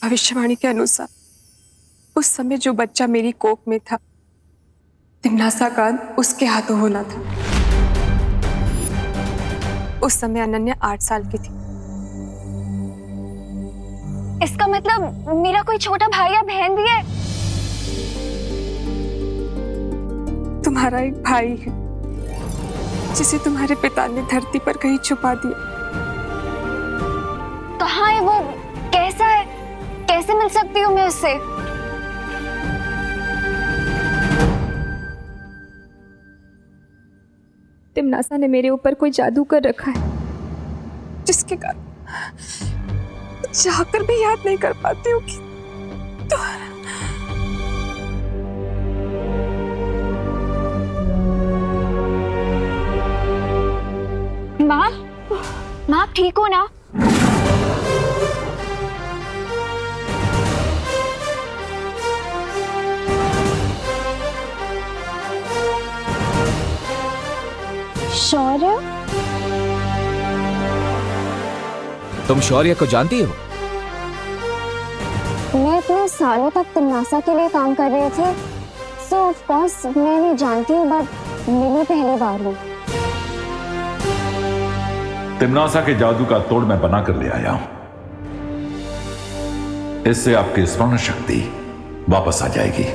भविष्यवाणी के अनुसार उस समय जो बच्चा मेरी कोख में था, तिमनासा का उसके हाथों होना था। उस समय अनन्या 8 साल की थी। इसका मतलब मेरा कोई छोटा भाई या बहन भी है? तुम्हारा एक भाई है जिसे तुम्हारे पिता ने धरती पर कहीं छुपा दिया। कहाँ है वो? कैसा है? कैसे मिल सकती हूँ मैं उससे? तिमनासा ने मेरे ऊपर कोई जादू कर रखा है, जिसके कारण चाहकर भी याद नहीं कर पाती हूँ कि माँ, माँ आप ठीक हो ना? शौर्य? तुम शौर्य को जानती हो? मैं इतने सालों तक तिमनासा के लिए काम कर रही थी, सो ऑफ कोर्स मैं नहीं जानती हूँ, बट मिली पहली बार हूँ। तिमनासा के जादू का तोड़ मैं बना कर ले आया हूं। इससे आपकी स्मरण शक्ति वापस आ जाएगी।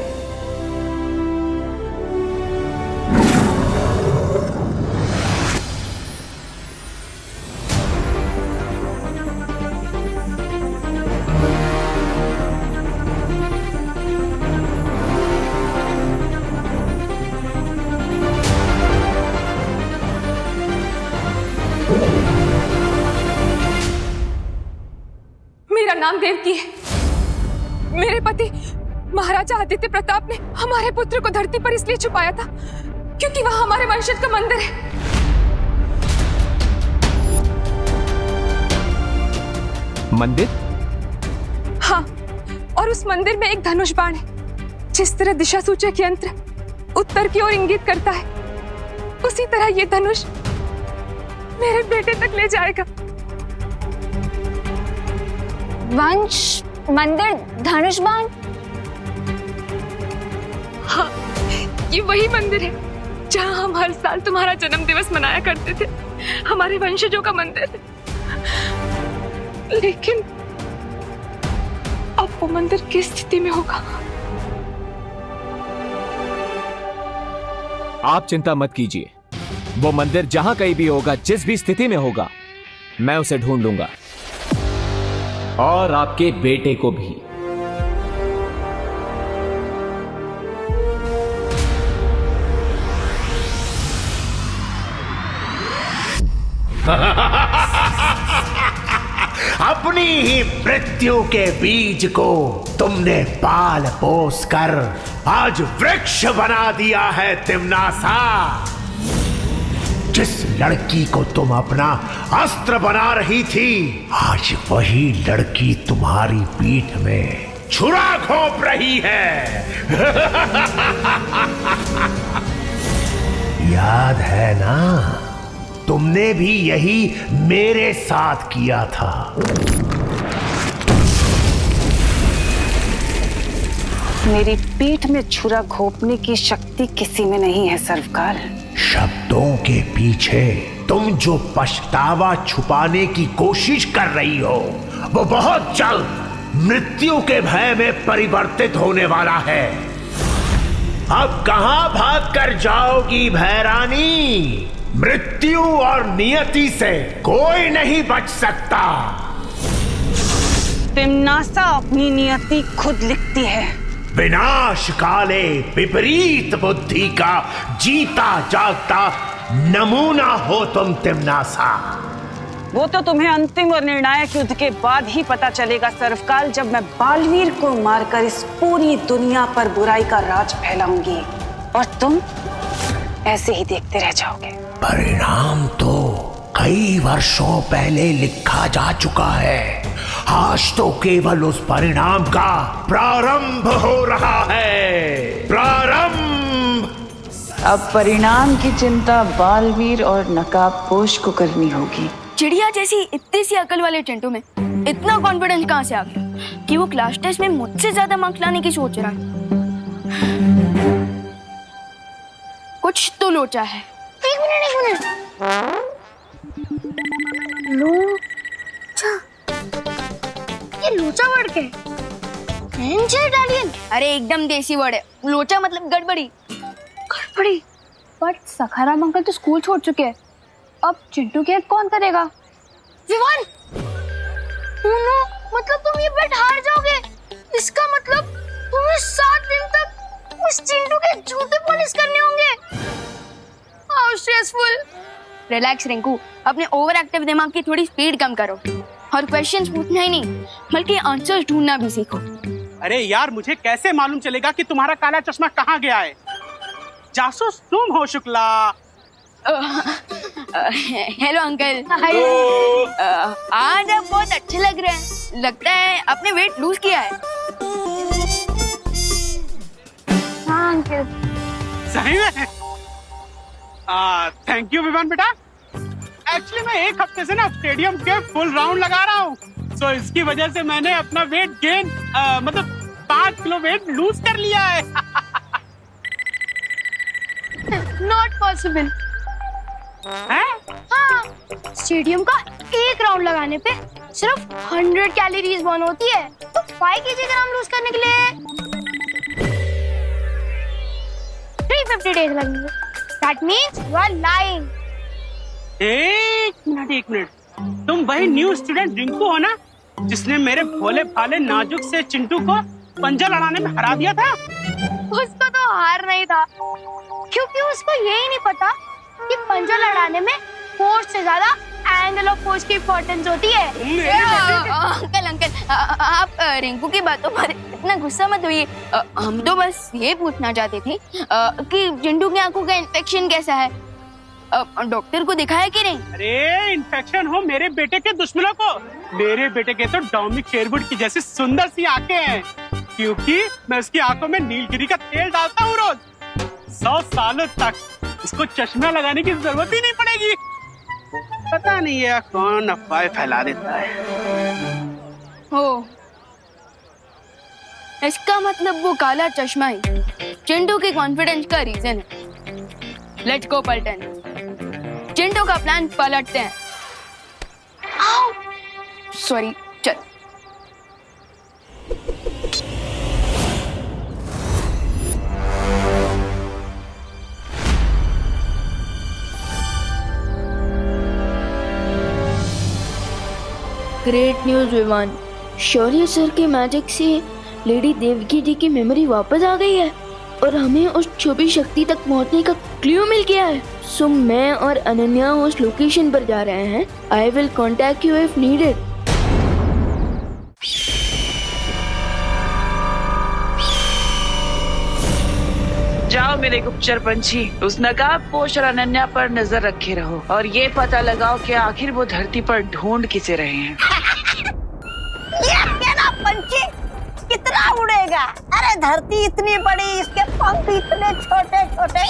मेरा नाम देवकी है। मेरे पति महाराजा आदित्य प्रताप ने हमारे पुत्र को धरती पर इसलिए छुपाया था क्योंकि वहां हमारे वंशज का मंदिर है। मंदिर? हाँ, और उस मंदिर में एक धनुष बाण है। जिस तरह दिशा सूचक यंत्र उत्तर की ओर इंगित करता है, उसी तरह ये धनुष मेरे बेटे तक ले जाएगा। वंश, मंदिर, धनुष बाण? हाँ, ये वही मंदिर है जहां हम हर साल तुम्हारा जन्म दिवस मनाया करते थे। हमारे वंशजों का मंदिर है। लेकिन अब वो मंदिर किस स्थिति में होगा? आप चिंता मत कीजिए, वो मंदिर जहां कहीं भी होगा, जिस भी स्थिति में होगा, मैं उसे ढूंढ लूंगा, और आपके बेटे को भी। अपनी ही मृत्यु के बीज को तुमने पाल पोस कर आज वृक्ष बना दिया है तिमनासा। जिस लड़की को तुम अपना अस्त्र बना रही थी, आज वही लड़की तुम्हारी पीठ में छुरा घोंप रही है। याद है ना, तुमने भी यही मेरे साथ किया था। मेरी पीठ में छुरा घोंपने की शक्ति किसी में नहीं है सर्वकाल। शब्दों के पीछे तुम जो पछतावा छुपाने की कोशिश कर रही हो, वो बहुत जल्द मृत्यु के भय में परिवर्तित होने वाला है। अब कहां भाग कर जाओगी भैरानी? मृत्यु और नियति से कोई नहीं बच सकता। तिमनासा अपनी नियति खुद लिखती है। विनाश काले विपरीत बुद्धि का जीता जागता नमूना हो तुम तिमनासा। वो तो तुम्हें अंतिम और निर्णायक युद्ध के बाद ही पता चलेगा सर्वकाल, जब मैं बालवीर को मारकर इस पूरी दुनिया पर बुराई का राज फैलाऊंगी और तुम ऐसे ही देखते रह जाओगे। परिणाम तो कई वर्षों पहले लिखा जा चुका है। आज तो केवल उस परिणाम का प्रारंभ हो रहा है। प्रारंभ। अब परिणाम की चिंता बालवीर और नकाबपोश को करनी होगी। चिड़िया जैसी इतनी सी अकल वाले टेंटो में इतना कॉन्फिडेंस कहाँ से आ गया? कि वो क्लास टेस्ट में मुझसे ज्यादा मार्क्स लाने की सोच रहा है। कुछ तो लोचा है। एक मिनट लोचा, ये लोचा वर्ड क्या है? इटालियन। अरे एकदम देसी वर्ड है। लोचा मतलब गड़बड़ी। गड़बड़ी। बट सखाराम अंकल तो स्कूल छोड़ चुके हैं, अब चिंटू की हेल्प कौन करेगा? विवान, उनो, मतलब तुम ये बेट हार जाओगे। इसका मतलब तुम्हें 7 दिन तक उस चिंटू के जूते पॉलिश करने होंगे। How stressful. रिलैक्स रिंकू, अपने ओवर एक्टिव दिमाग की थोड़ी स्पीड कम करो और क्वेश्चंस पूछना ही नहीं बल्कि आंसर्स ढूंढना भी सीखो। अरे यार, मुझे कैसे मालूम चलेगा कि तुम्हारा काला चश्मा कहाँ गया है? जासूस तुम हो शुक्ला। Hello uncle. आज आप बहुत अच्छे लग रहे हैं। लगता है आपने वेट लूज किया है। हाँ अंकल। सही में? थैंक यू विवान बेटा। एक्चुअली मैं एक हफ्ते से ना स्टेडियम के फुल राउंड लगा रहा हूँ, तो इसकी वजह से मैंने अपना वेट गेन मतलब 5 किलो वेट लूज कर लिया है। Not possible. हैं? हाँ, स्टेडियम का एक राउंड लगाने पे सिर्फ 100 कैलोरीज बर्न होती है, तो 5 kg लूज करने के लिए 350 डेज लगेंगे। That means you are lying. एक मिनट, तुम वही न्यू स्टूडेंट रिंकू हो ना, जिसने मेरे भोले भाले नाजुक से चिंटू को पंजा लड़ाने में हरा दिया था? उसको तो हार नहीं था, क्योंकि उसको यही नहीं पता कि पंजा लड़ाने में फोर्स से ज्यादा एंगल ऑफ फोर्स की इम्पोर्टेंस होती है। अंकल, आप रिंकू की बातों पर इतना गुस्सा मत होइए। हम तो बस ये पूछना चाहते थे कि चिंटू की आंखों का इन्फेक्शन कैसा है। डॉक्टर को दिखाया कि नहीं? अरे इन्फेक्शन हो मेरे बेटे के दुश्मनों को। मेरे बेटे के तो डॉमिक शेरवुड की जैसी सुंदर सी आंखें हैं, क्योंकि मैं उसकी आंखों में नीलगिरी का तेल डालता हूँ रोज। 100 सालों तक उसको चश्मा लगाने की जरूरत ही नहीं पड़ेगी। पता नहीं है कौन अफवाह फैला देता है। हो, इसका मतलब वो काला चश्मा ही चिंटू के कॉन्फिडेंस का रीजन है। लेट्स गो पलटन। चिंटू का प्लान पलटते हैं। सॉरी, चल। ग्रेट न्यूज विवान, शौर्य सर के मैजिक से लेडी देवकी जी की मेमोरी वापस आ गई है और हमें उस छुपी शक्ति तक पहुंचने का क्लू मिल गया है। सो मैं और अनन्या उस लोकेशन पर जा रहे हैं। I will contact you if needed. जाओ मेरे गुप्तचर पंछी, उस नकाबपोश और अनन्या पर नजर रखे रहो और ये पता लगाओ कि आखिर वो धरती पर ढूंढ किसे रहे हैं। ये ना पंछी कितना उड़ेगा? अरे धरती इतनी बड़ी, इसके पंख इतने छोटे छोटे,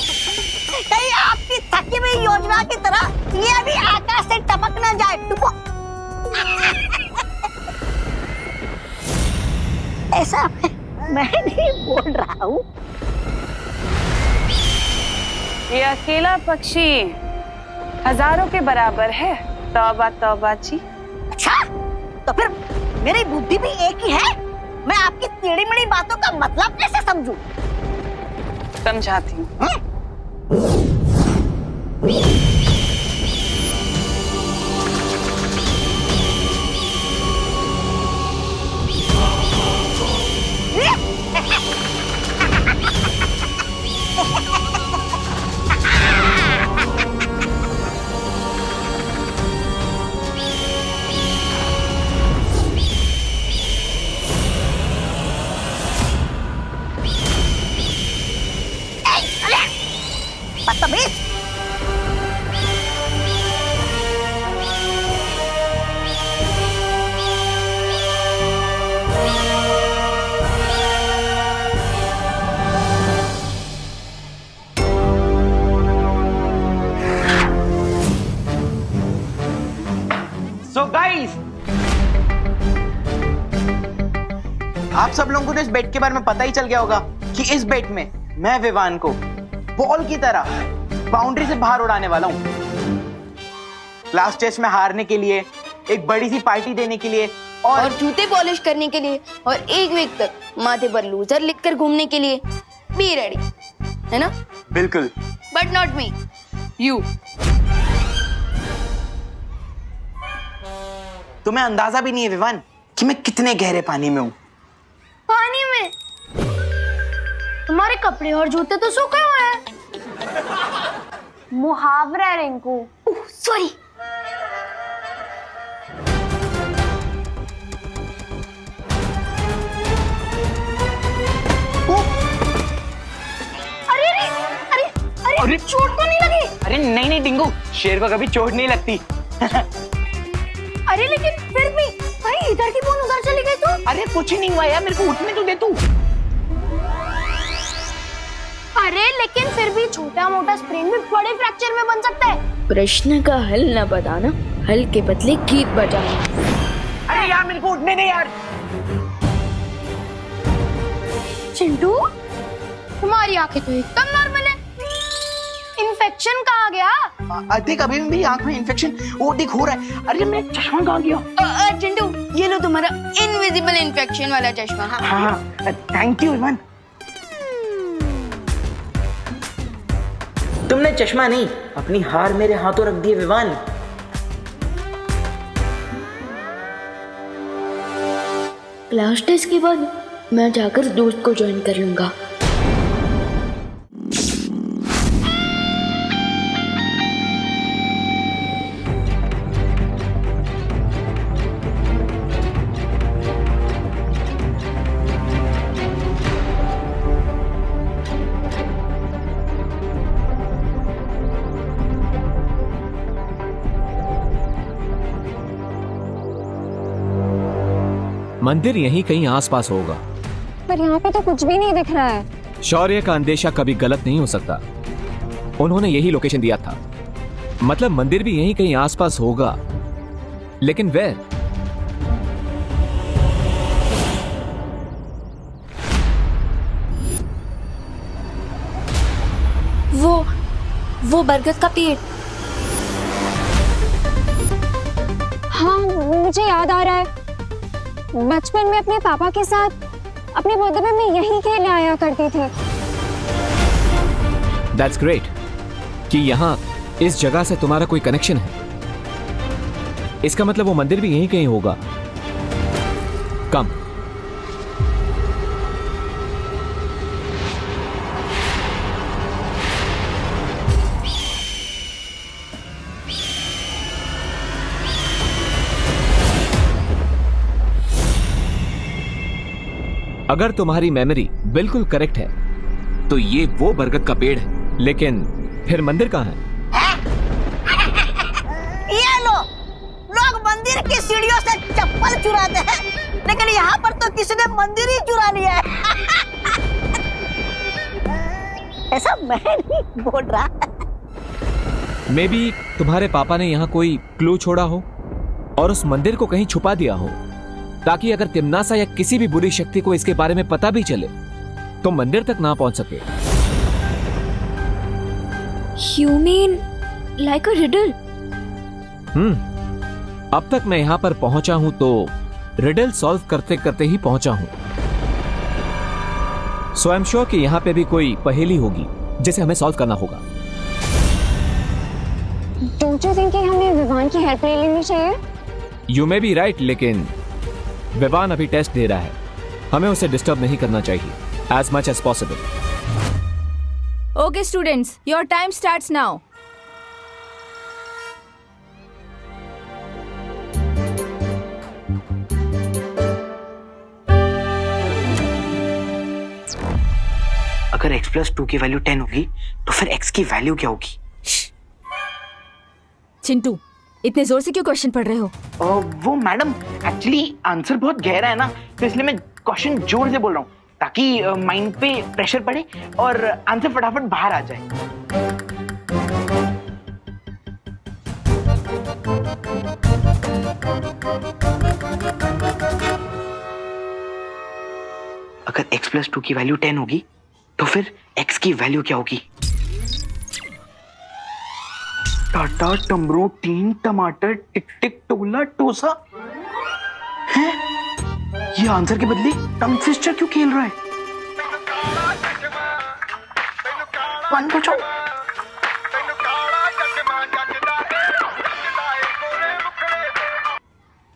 कहीं आपकी थकी हुई योजना की तरह ये भी आकाश से टपक न जाए। ऐसा मैं नहीं बोल रहा हूँ। ये अकेला पक्षी हजारों के बराबर है। तौबा तौबा जी। अच्छा, तो फिर मेरी बुद्धि भी एक ही है। मैं आपकी टेढ़ी मेढ़ी बातों का मतलब कैसे समझूं? समझाती हूँ। बदतमीज। आप सब लोगों को तो इस बेट के बारे में पता ही चल गया होगा कि इस बेट में मैं विवान को बॉल की तरह बाउंड्री से बाहर उड़ाने वाला हूं। लास्ट टेस्ट में हारने के लिए, एक बड़ी सी पार्टी देने के लिए और जूते पॉलिश करने के लिए और एक वीक तक माथे पर लूजर लिखकर घूमने के लिए बी रेडी, है ना? बिल्कुल। But not me, you. तुम्हें अंदाजा भी नहीं है विवान कि मैं कितने गहरे पानी में हूं। पानी में? तुम्हारे कपड़े और जूते तो सूखे हुए हैं। मुहावरा है रिंकू। सॉरी। अरे चोट तो नहीं लगी? अरे नहीं डिंगू, शेर को कभी चोट नहीं लगती। अरे लेकिन फिर भी भाई इधर की बोन उधर चली गई तो? अरे कुछ ही नहीं हुआ यार, मेरे को उठने तो दे तू। अरे लेकिन फिर भी छोटा मोटा स्प्रेन भी बड़े फ्रैक्चर में बन सकता है। प्रश्न का हल न बताना, हल के बदले गीत बजाना। अरे यार मेरे को उठने दे यार। चिंटू, तुम्हारी आंखें तो एकदम नॉर्मल है। इन्फेक्शन कहाँ गया? देख अभी मेरी आंख में इन्फेक्शन वो देख हो रहा है। अरे मेरा चश्मा कहाँ गया? चिंटू, ये लो तुम्हारा इनविजिबल इन्फेक्शन वाला चश्मा। हाँ थैंक यू विवान। तुमने चश्मा नहीं, अपनी हार मेरे हाथों रख दिए विवान। क्लास टेस्ट के बाद मैं जाकर दोस्त को ज्वाइन कर लूंगा। मंदिर यहीं कहीं आसपास होगा, पर यहाँ पे तो कुछ भी नहीं दिख रहा है। शौर्य का अंदेशा कभी गलत नहीं हो सकता। उन्होंने यही लोकेशन दिया था, मतलब मंदिर भी यहीं कहीं आसपास होगा, लेकिन वेयर? वो बरगद का पेड़। हाँ मुझे याद आ रहा है, बचपन में अपने पापा के साथ अपने बर्थडे में यहीं खेलने आया करती थी। That's great कि यहाँ इस जगह से तुम्हारा कोई कनेक्शन है। इसका मतलब वो मंदिर भी यहीं कहीं होगा। कम। अगर तुम्हारी मेमोरी बिल्कुल करेक्ट है तो ये वो बरगद का पेड़ है, लेकिन फिर मंदिर कहाँ है? ये लो, लोग मंदिर की सीढ़ियों से चप्पल चुराते हैं, लेकिन यहाँ पर तो किसी ने मंदिर ही चुरा लिया है। ऐसा मैं नहीं बोल रहा। मे बी तुम्हारे पापा ने यहाँ कोई क्लू छोड़ा हो और उस मंदिर को कहीं छुपा दिया हो, ताकि अगर तिम्नासा या किसी भी बुरी शक्ति को इसके बारे में पता भी चले तो मंदिर तक ना पहुंच सके। You mean like a riddle? अब तक मैं यहाँ पर पहुंचा हूं तो रिडल सॉल्व करते करते ही पहुंचा हूं। सो आई एम श्योर कि यहाँ पे भी कोई पहेली होगी जिसे हमें सॉल्व करना होगा। Don't you think कि हमें विवान की हेल्प ले लेनी चाहिए? यू मे बी राइट, लेकिन विवान अभी टेस्ट दे रहा है, हमें उसे डिस्टर्ब नहीं करना चाहिए as much as possible. Okay students, your time starts now. अगर x+2 की वैल्यू 10 होगी तो फिर x की वैल्यू क्या होगी? चिंटू, इतने जोर से क्यों क्वेश्चन पढ़ रहे हो? वो मैडम एक्चुअली आंसर बहुत गहरा है ना, तो इसलिए मैं क्वेश्चन जोर से बोल रहा हूँ ताकि माइंड पे प्रेशर पड़े और आंसर फटाफट बाहर आ जाए। अगर x+2 की वैल्यू 10 होगी तो फिर x की वैल्यू क्या होगी? टाटा, टमरू, टीन, टमाटर, टिक टिक, टोला, टोसा। हैं? ये आंसर के बदले टंग ट्विस्टर क्यों खेल रहा है? वन पूछो।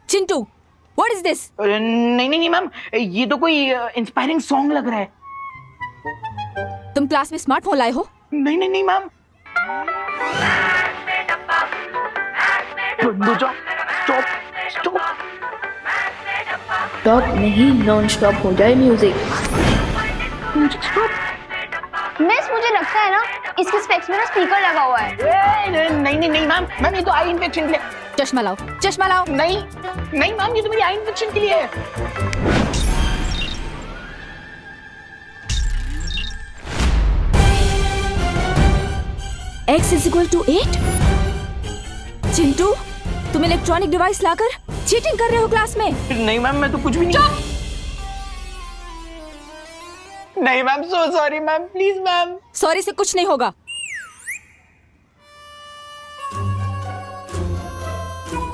Chintu, what is this? नहीं नहीं नहीं मैम, ये तो कोई इंस्पायरिंग सॉन्ग लग रहा है। तुम क्लास में स्मार्टफोन लाए हो? नहीं नहीं नहीं मैम। Stop stop. स्टॉप नहीं, नॉन स्टॉप हो जाए म्यूजिक। मिस, मुझे लगता है ना इसके स्पेक्स में ना स्पीकर लगा हुआ है। नहीं नहीं नहीं मैम, मैम ये तो आई इन्फेक्शन के लिए। चश्मा लाओ, चश्मा लाओ। नहीं नहीं मैम, ये तो मेरी आई इन्फेक्शन के लिए है। x = 8? चिंटू, तुम इलेक्ट्रॉनिक डिवाइस लाकर चीटिंग कर रहे हो क्लास में? नहीं मैम, मैं तो कुछ भी नहीं। नहीं ma'am, so sorry ma'am, please ma'am. Sorry से कुछ नहीं होगा।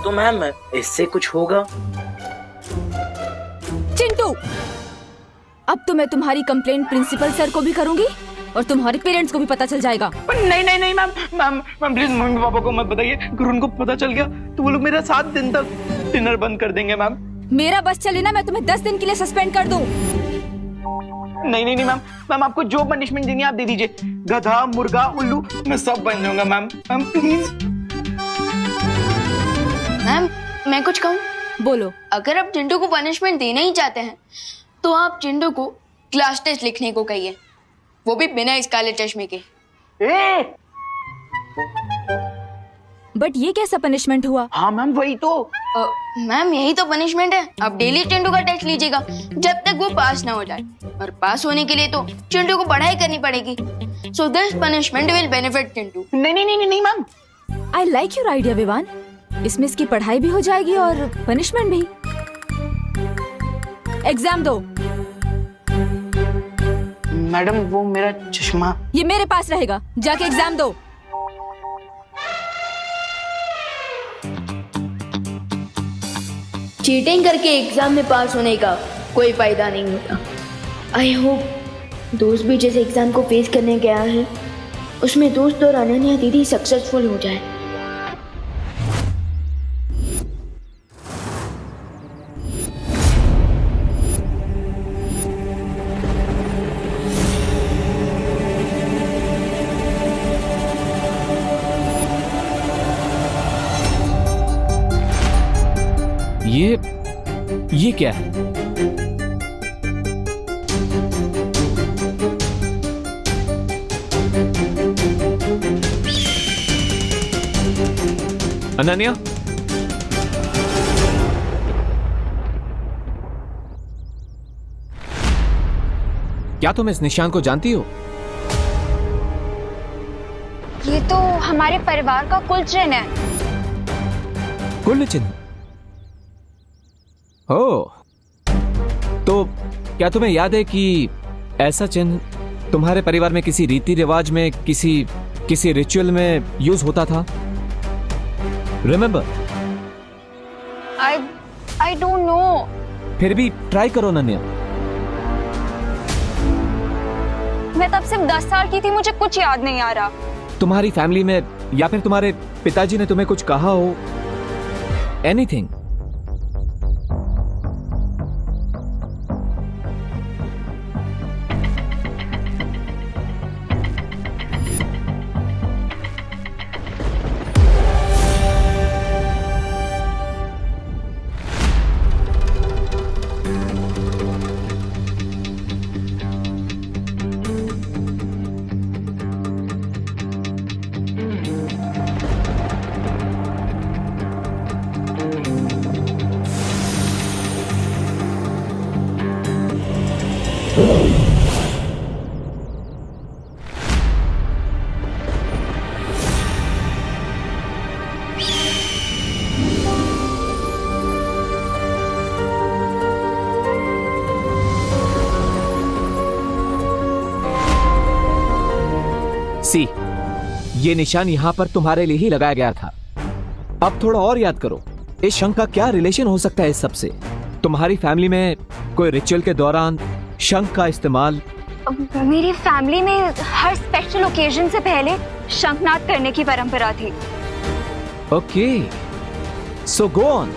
तो मैम इससे कुछ होगा? चिंटू, अब तो मैं तुम्हारी कंप्लेंट प्रिंसिपल सर को भी करूंगी और तुम्हारे पेरेंट्स को भी पता चल जाएगा। नहीं नहीं नहीं ma'am, ma'am ma'am please mummy papa को मत बताइए। अगर उनको पता चल गया तो वो लोग मेरा 7 दिन तक डिनर बंद कर देंगे मैम। मेरा बस चले ना, मैं तुम्हें 10 दिन के लिए सस्पेंड कर दूं। नहीं नहीं नहीं मैम, मैम आपको जो पनिशमेंट देनी है आप दे दीजिए। गधा, मुर्गा, उल्लू, मैं सब बन जाऊंगा मैम। Ma'am please. मैम, मैं कुछ कहूँ? बोलो। अगर आप चिंटू को पनिशमेंट देना ही चाहते हैं तो आप चिंटू को क्लास टेस्ट लिखने को कहिए, वो भी बिना स्कारलेट चश्मे के। बट ये कैसा पनिशमेंट हुआ? हाँ मैम, वही तो। मैम यही तो पनिशमेंट है। आप डेली चिंटू का टेस्ट लीजिएगा जब तक वो पास ना हो जाए, और पास होने के लिए तो चिंटू को पढ़ाई करनी पड़ेगी। So this punishment will benefit Chintu. नहीं नहीं नहीं नहीं ma'am. I like your idea Vivaan. इसमें इसकी पढ़ाई भी हो जाएगी और पनिशमेंट भी। एग्जाम दो। मैडम वो मेरा चश्मा। ये मेरे पास रहेगा, जाके एग्जाम दो। चीटिंग करके एग्जाम में पास होने का कोई फायदा नहीं होता। आई होप दोस्त भी जैसे एग्जाम को फेस करने गया है उसमें दोस्त और अनन्या दीदी सक्सेसफुल हो जाए। ये क्या है? अनन्या, क्या तुम इस निशान को जानती हो? ये तो हमारे परिवार का कुल चिन्ह है। कुल चिन्ह? ओह, तो क्या तुम्हें याद है कि ऐसा चिन्ह तुम्हारे परिवार में किसी रीति रिवाज में, किसी रिचुअल में यूज होता था? रिमेंबर? I don't know। फिर भी ट्राई करो अनन्या। मैं तब सिर्फ 10 साल की थी, मुझे कुछ याद नहीं आ रहा। तुम्हारी फैमिली में या फिर तुम्हारे पिताजी ने तुम्हें कुछ कहा हो? एनीथिंग? सी, ये निशान यहाँ पर तुम्हारे लिए ही लगाया गया था। अब थोड़ा और याद करो, इस शंख का क्या रिलेशन हो सकता है इस सब से? तुम्हारी फैमिली में कोई रिचुअल के दौरान शंख का इस्तेमाल? मेरी फैमिली में हर स्पेशल ओकेजन से पहले शंखनाद करने की परंपरा थी। Okay, so go on.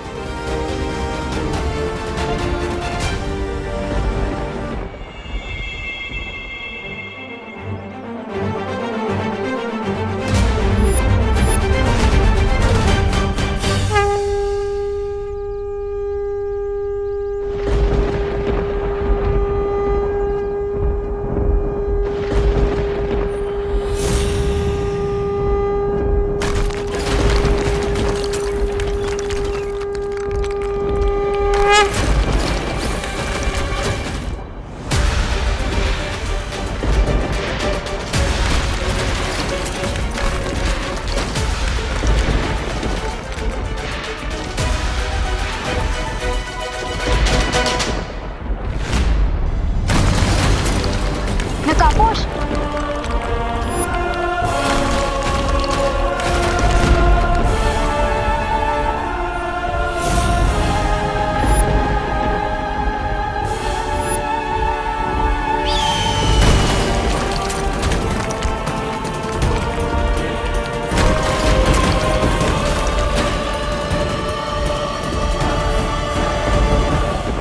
नकापोश,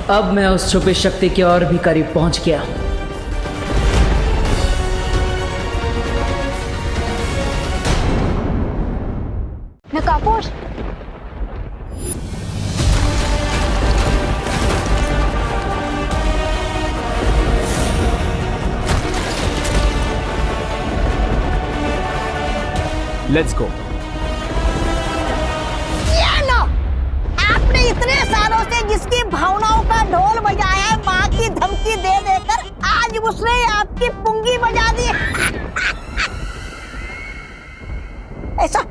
अब मैं उस छुपी शक्ति के और भी करीब पहुंच गया हूं। नकापोश, लेट्स गो। ये लो, आपने इतने सालों से जिसकी भावनाओं का ढोल बजाया है, माँ की धमकी दे देकर आज उसने आपकी पुंगी बजा दी। ऐसा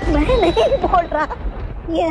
मैं नहीं बोल रहा, ये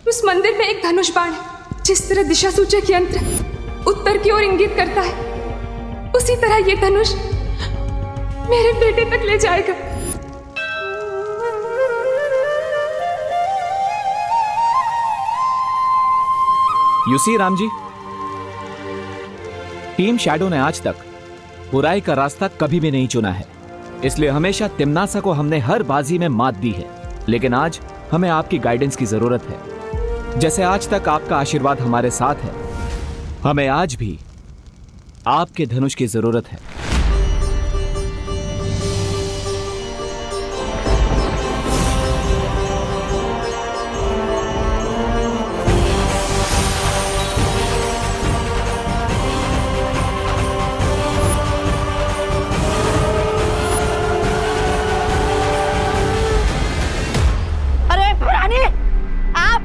उस मंदिर में एक धनुष बाण है। जिस तरह दिशा सूचक यंत्र उत्तर की ओर इंगित करता है, उसी तरह ये धनुष मेरे बेटे तक ले जाएगा। You see Ram ji, Team Shadow ने आज तक बुराई का रास्ता कभी भी नहीं चुना है, इसलिए हमेशा तिम्नासा को हमने हर बाजी में मात दी है। लेकिन आज हमें आपकी गाइडेंस की जरूरत है। जैसे आज तक आपका आशीर्वाद हमारे साथ है, हमें आज भी आपके धनुष की जरूरत है।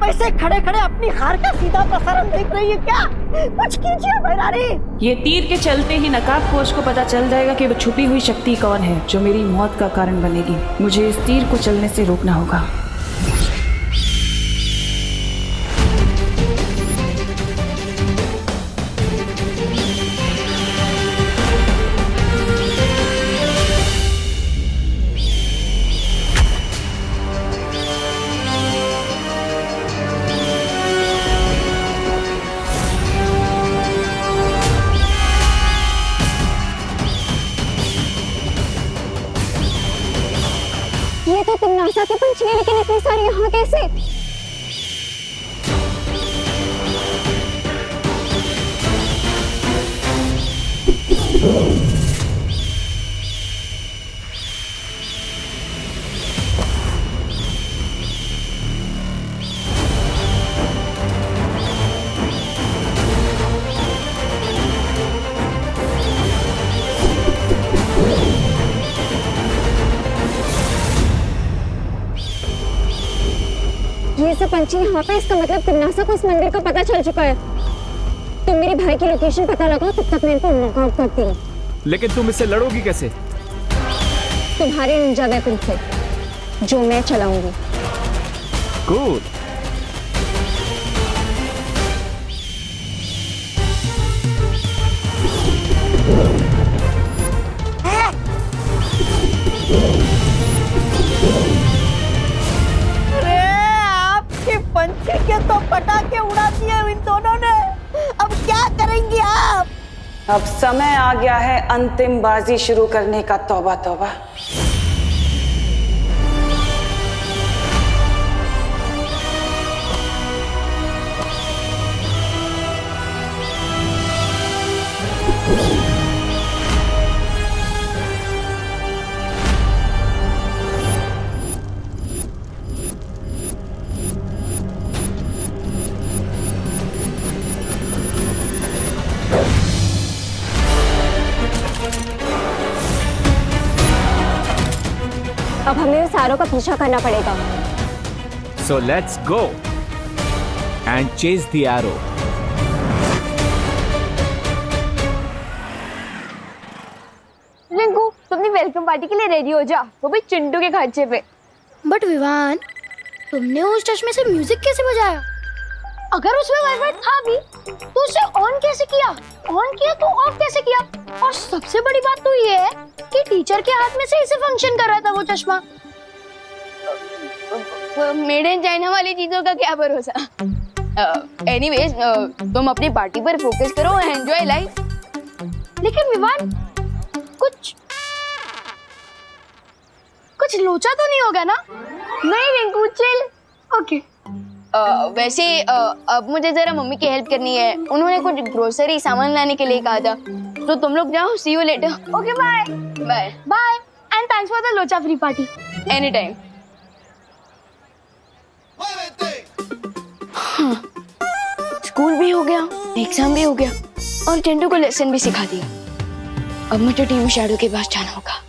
ऐसे खड़े खड़े अपनी हार का सीधा प्रसारण देख रही है क्या? कुछ कीजिए भैरानी। ये तीर के चलते ही नकाबपोश को पता चल जाएगा कि वो छुपी हुई शक्ति कौन है जो मेरी मौत का कारण बनेगी। मुझे इस तीर को चलने से रोकना होगा। ये तो तिम्नासा के पंछी है, लेकिन इतने सारे यहाँ कैसे? से पंछी यहाँ पे, इसका मतलब तिमनासा को इस मंदिर का पता चल चुका है। तुम मेरे भाई की लोकेशन पता लगाओ, तब तक मैं इनको नॉकआउट करती हूँ। लेकिन तुम इससे लड़ोगी कैसे? तुम्हारे निंजा वेपन से, जो मैं चलाऊंगी। गुड। अरे आपके पंछी के तो पटाखे उड़ा दिए इन दोनों ने, अब क्या करेंगी आप? अब समय आ गया है अंतिम बाजी शुरू करने का। तौबा तौबा। अब हमें सारों का पीछा करना पड़ेगा। So let's go and chase the arrow. Rinku, तुम अपनी वेलकम पार्टी के लिए रेडी हो जा, वो भी चिंटू के खर्चे पे। बट विवान, तुमने उस चश्मे से म्यूजिक कैसे बजाया? अगर उसमें वाईफाई था भी तो उसे ऑन कैसे किया? ऑन किया तो ऑफ कैसे किया? और सबसे बड़ी बात तो ये है कि टीचर के हाथ में से इसे फंक्शन कर रहा था वो चश्मा। मेड इन चाइना वाली चीजों का क्या भरोसा। एनीवेज, तुम अपनी पार्टी पर फोकस करो, एंजॉय लाइफ। लेकिन विवान, कुछ लोचा तो नहीं होगा ना? नहीं रिंकू, चिल। ओके। वैसे अब मुझे जरा मम्मी की हेल्प करनी है। उन्होंने कुछ ग्रोसरी सामान लाने के लिए कहा था, तो तुम लोग जाओ। See you later. Okay, bye bye bye, and thanks for the लोचा free party. Any time. School भी हो गया, एग्जाम भी हो गया, और चिंटू को लेसन भी सिखा दिया। अब मुझे टीम शैडो के पास जाना होगा।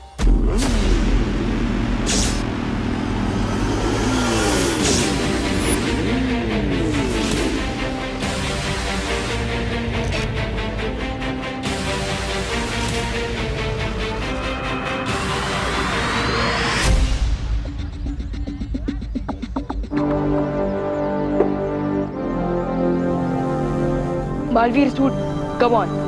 Baalveer suit, come on.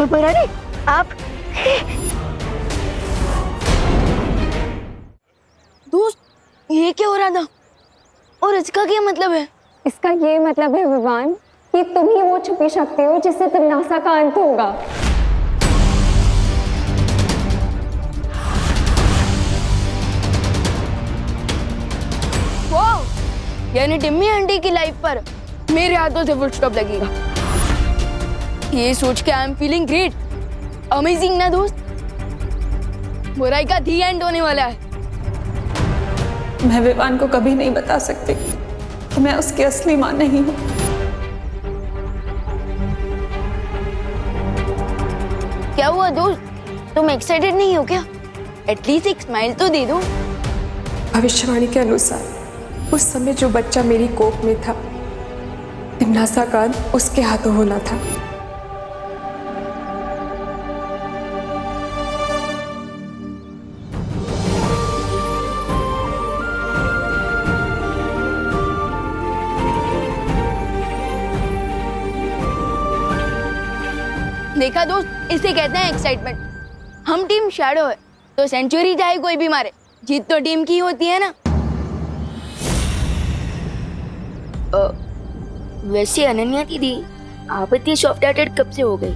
बरानी आप दोस्त ये क्या हो रहा था और इसका क्या मतलब है? इसका ये मतलब है विवान कि तुम ही वो छुपी शक्ति हो जिससे तिम्नासा का अंत होगा। वाह, यानी टिम्मी आंटी की लाइफ पर मेरे हाथों से फुल स्टॉप लगेगा। ये सोच के I am feeling great, amazing ना दोस्त। बुराई का दी एंड होने वाला है। मैं विवान को कभी नहीं बता सकती कि मैं उसकी असली मां नहीं हूं। क्या हुआ दोस्त, तुम एक्साइटेड नहीं हो क्या? एटलीस्ट एक स्माइल तो दे दो। भविष्यवाणी के अनुसार उस समय जो बच्चा मेरी कोख में था, तिम्नासा का अंत उसके हाथों होना था। देखा दोस्त, इसे कहते हैं एक्साइटमेंट। हम टीम शैडो है तो सेंचुरी चाहे कोई भी मारे, जीत तो टीम की होती है ना। वैसे अनन्या दीदी, आप इतनी सॉफ्ट हार्टेड कब से हो गई?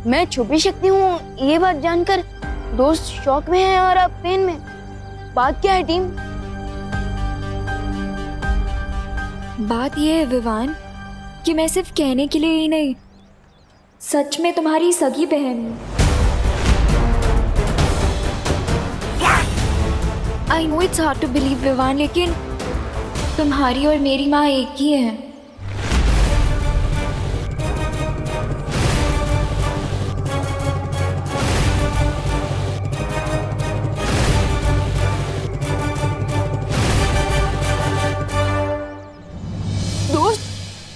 मैं छुपी शक्ति हूँ ये बात जानकर दोस्त शॉक में है और आप पेन में। बात क्या है टीम? बात ये है विवान कि मैं सिर्फ कहने के लिए ही नहीं, सच में तुम्हारी सगी बहन हूँ। I know it's hard to believe Vivaan, लेकिन तुम्हारी और मेरी माँ एक ही है। दोस्त,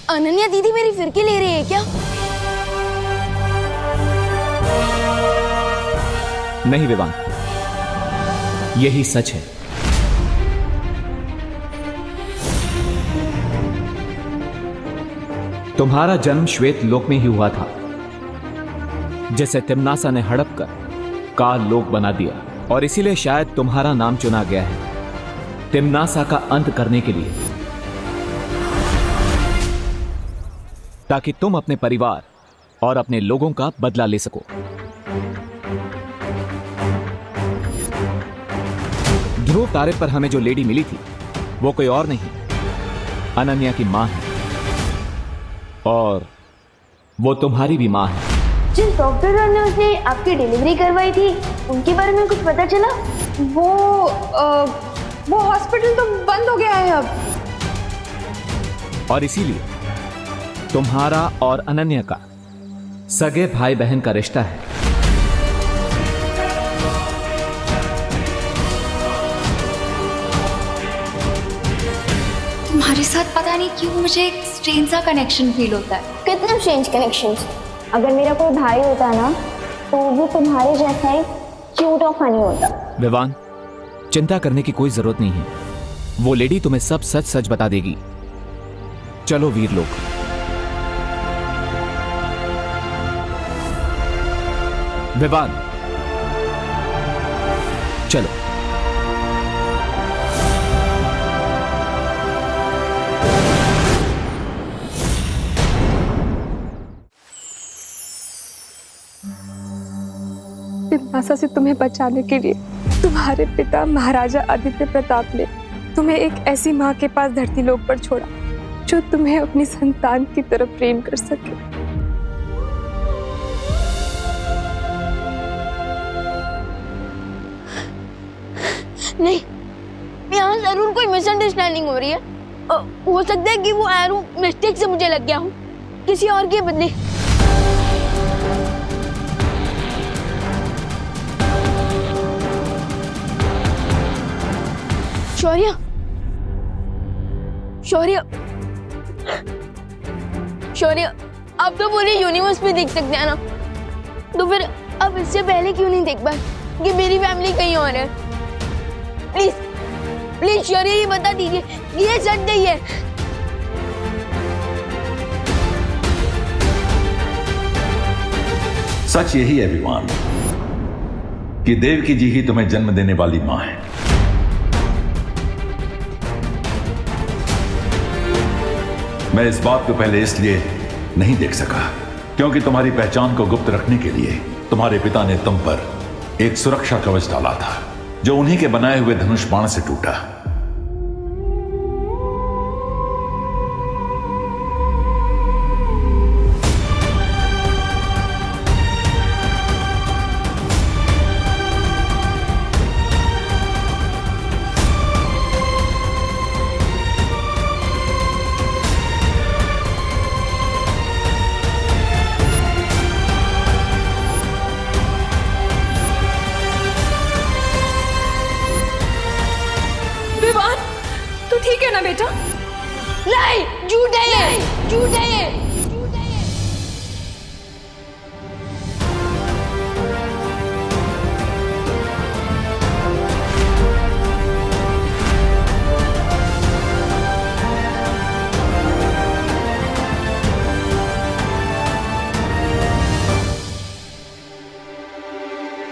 अनन्या दीदी मेरी फिरकी ले रही है क्या? नहीं विवान, यही सच है। तुम्हारा जन्म श्वेत लोक में ही हुआ था, जिसे तिम्नासा ने हड़प कर काल लोक बना दिया, और इसीलिए शायद तुम्हारा नाम चुना गया है तिम्नासा का अंत करने के लिए, ताकि तुम अपने परिवार और अपने लोगों का बदला ले सको। ध्रुव तारे पर हमें जो लेडी मिली थी वो कोई और नहीं, अनन्या की मां है, और वो तुम्हारी भी मां है। जिस डॉक्टर ने उसने आपकी डिलीवरी करवाई थी उनके बारे में कुछ पता चला? वो हॉस्पिटल तो बंद हो गया है अब। और इसीलिए तुम्हारा और अनन्या का सगे भाई बहन का रिश्ता है। तुम्हारे साथ पता नहीं क्यों मुझे एक स्ट्रेंज सा कनेक्शन फील होता है। कितने स्ट्रेंज कनेक्शंस? अगर मेरा कोई भाई होता ना तो वो तुम्हारे जैसा ही क्यूट और फनी होता। विवान, चिंता करने की कोई जरूरत नहीं है, वो लेडी तुम्हें सब सच सच बता देगी। चलो वीर लोग। विवान, चलो। तिम्नासा से तुम्हें बचाने के लिए तुम्हारे पिता महाराजा आदित्य प्रताप ने तुम्हें एक ऐसी माँ के पास धरती लोक पर छोड़ा जो तुम्हें अपनी संतान की तरफ प्रेम कर सके। नहीं, यहाँ जरूर कोई मिसअंडरस्टैंडिंग हो रही है। हो सकता है कि वो एरो मिस्टेक से मुझे लग गया हूँ, किसी और के बदले। शौर्य, शौर्य, शौर्य, अब तो पूरे यूनिवर्स में देख सकते हैं ना, तो फिर अब इससे पहले क्यों नहीं देख पाए कि मेरी फैमिली कहीं और है? प्लीज प्लीज शौर्य, ये बता दीजिए, ये सच नहीं है। सच यही है विवान कि देवकी जी ही तुम्हें जन्म देने वाली मां है। मैं इस बात को पहले इसलिए नहीं देख सका क्योंकि तुम्हारी पहचान को गुप्त रखने के लिए तुम्हारे पिता ने तुम पर एक सुरक्षा कवच डाला था जो उन्हीं के बनाए हुए धनुष बाण से टूटा। विवान, तू ठीक है ना बेटा? नहीं, झूठ है ये, झूठ है ये।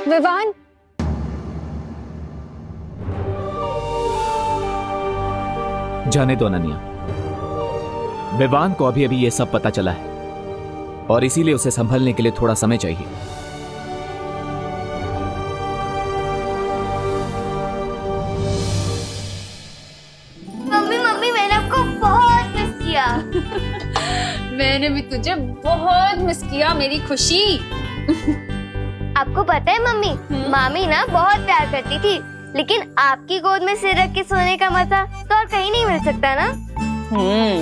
विवान, जाने दो अनन्या। विवान को अभी अभी ये सब पता चला है और इसीलिए उसे संभलने के लिए थोड़ा समय चाहिए। मम्मी मम्मी मैंने आपको बहुत मिस किया। मैंने भी तुझे बहुत मिस किया मेरी खुशी। आपको पता है मम्मी, मामी ना बहुत प्यार करती थी, लेकिन आपकी गोद में सिर रख के सोने का मजा तो और कहीं नहीं मिल सकता ना।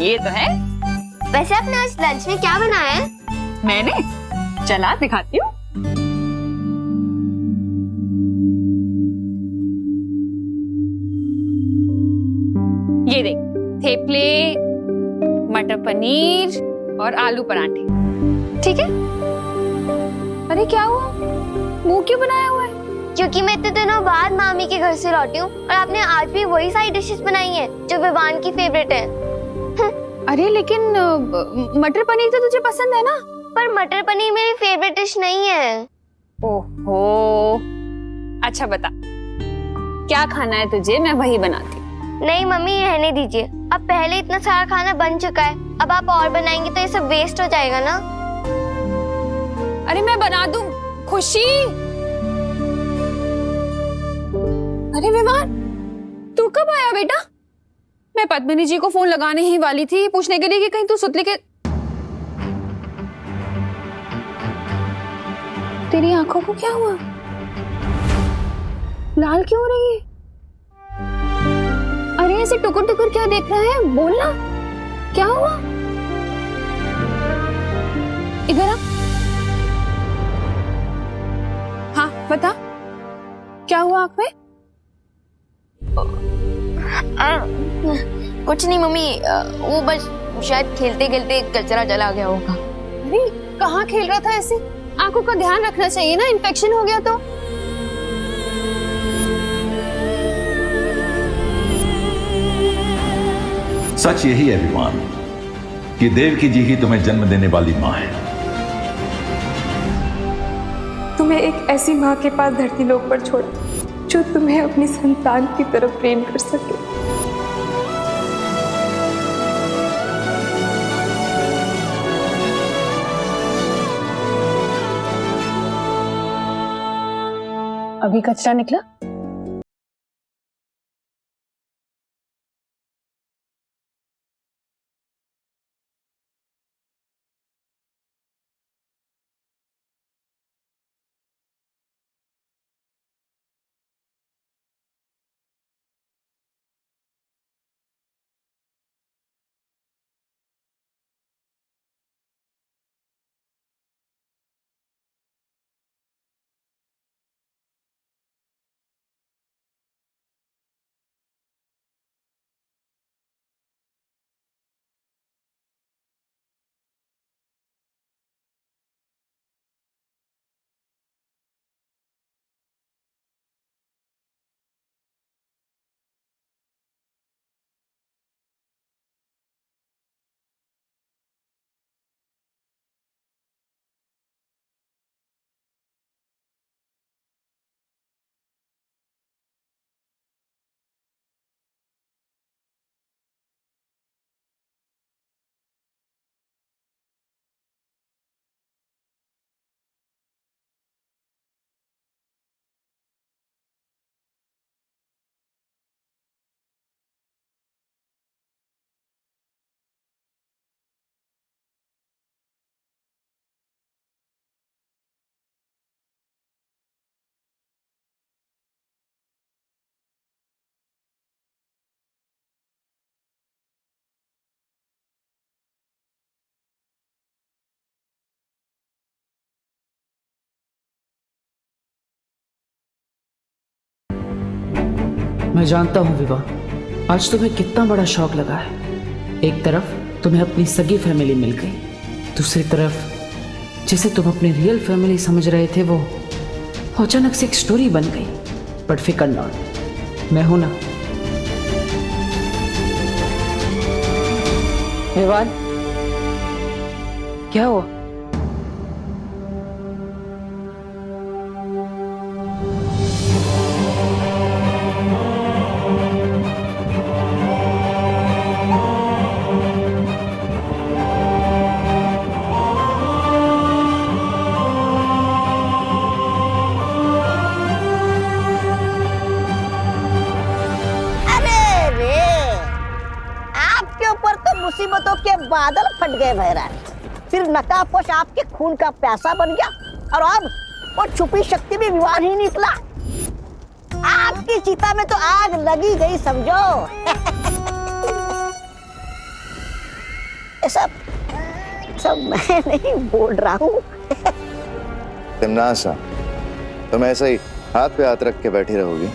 ये तो है। वैसे आपने आज लंच में क्या बनाया है? मैंने चला दिखाती हूँ। ये देख, थेपले, मटर पनीर और आलू पराठे। ठीक है। अरे क्या हुआ, मुंह क्यों बनाया हुआ है? क्योंकि मैं इतने दिनों बाद मामी के घर से लौटी हूँ और आपने आज भी वही सारी डिशेस बनाई हैं जो विवान की फेवरेट है। अरे लेकिन मटर पनीर तो तुझे पसंद है ना? पर मटर पनीर मेरी फेवरेट डिश नहीं है। ओहो, अच्छा बता क्या खाना है तुझे, मैं वही बनाती। नहीं मम्मी, रहने दीजिए। अब पहले इतना सारा खाना बन चुका है, अब आप और बनाएंगे तो ये सब वेस्ट हो जाएगा ना। अरे मैं बना दूं। खुशी, अरे विवान, तू कब आया बेटा? मैं पद्मिनी जी को फोन लगाने ही वाली थी पूछने के लिए कि कहीं तू सुतली के। तेरी आंखों को क्या हुआ? लाल क्यों हो रही है? अरे ऐसे टुकुर टुकुर क्या देख रहा है, बोलना क्या हुआ? इधर आ। हाँ बता, क्या हुआ आंख में? कुछ नहीं मम्मी, वो बस शायद खेलते खेलते कचरा चला गया होगा। अरे कहाँ खेल रहा था ऐसे? आंखों का ध्यान रखना चाहिए ना, इन्फेक्शन हो गया तो। सच यही है विवान कि देवकी जी ही तुम्हें जन्म देने वाली मां है। तुम्हें एक ऐसी माँ के पास धरती लोक पर छोड़ा जो तुम्हें अपनी संतान की तरफ प्रेम कर सके। अभी कचरा निकला। मैं जानता हूँ विवाह, आज तुम्हें कितना बड़ा शौक लगा है। एक तरफ तुम्हें अपनी सगी फैमिली मिल गई, दूसरी तरफ जिसे तुम अपनी रियल फैमिली समझ रहे थे वो अचानक से एक स्टोरी बन गई। बट फिकर नॉट, मैं हूं ना। विवान, क्या हुआ? मुसीबतों के बादल फट गए भैरान। फिर नकाबपोश आपके खून का प्यासा बन गया और अब वो छुपी शक्ति भी विवान ही निकला। आपकी चिता में तो आग लगी गई समझो। सब मैं नहीं बोल रहा हूँ। तिमनासा, तुम ऐसे ही हाथ पे हाथ रख के बैठी रहोगी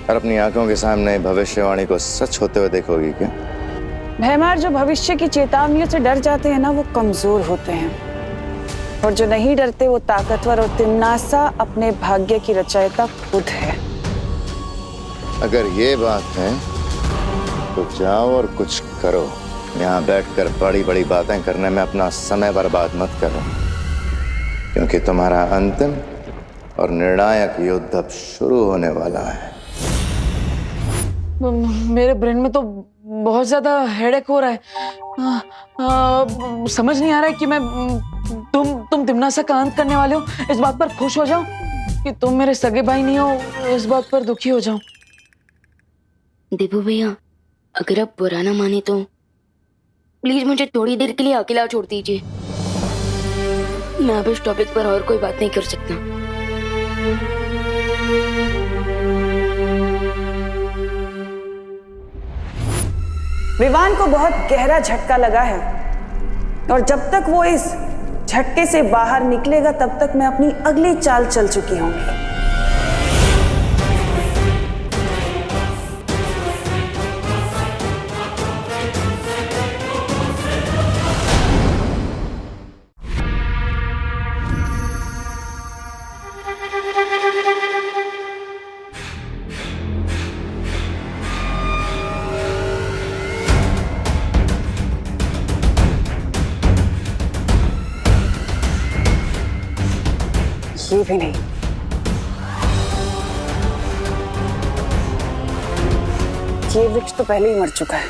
और अपनी आंखों के सामने भविष्यवाणी को सच होते हुए देखोगी क्या? भैमार, जो भविष्य की चेतावनियों से डर जाते हैं ना, वो कमजोर होते हैं, और जो नहीं डरते वो ताकतवर। और तिमनासा अपने भाग्य की रचयिता खुद है। अगर ये बात है तो जाओ और कुछ करो। यहाँ बैठकर बड़ी बड़ी बातें करने में अपना समय बर्बाद मत करो, क्योंकि तुम्हारा अंतिम और निर्णायक युद्ध अब शुरू होने वाला है। मेरे ब्रेन में तो बहुत ज्यादा हेडेक हो रहा है। समझ नहीं आ रहा है कि मैं तुम तिमनासा का अंत करने वाले हो। इस बात पर खुश हो जाऊं कि तुम मेरे सगे भाई नहीं हो, इस बात पर दुखी हो जाऊं। देवू भैया, अगर आप बुरा ना माने तो प्लीज मुझे थोड़ी देर के लिए अकेला छोड़ दीजिए। मैं अब इस टॉपिक पर और कोई बात नहीं कर सकता। विवान को बहुत गहरा झटका लगा है, और जब तक वो इस झटके से बाहर निकलेगा तब तक मैं अपनी अगली चाल चल चुकी होंगी। ये भी नहीं। ये वृक्ष तो पहले ही मर चुका है।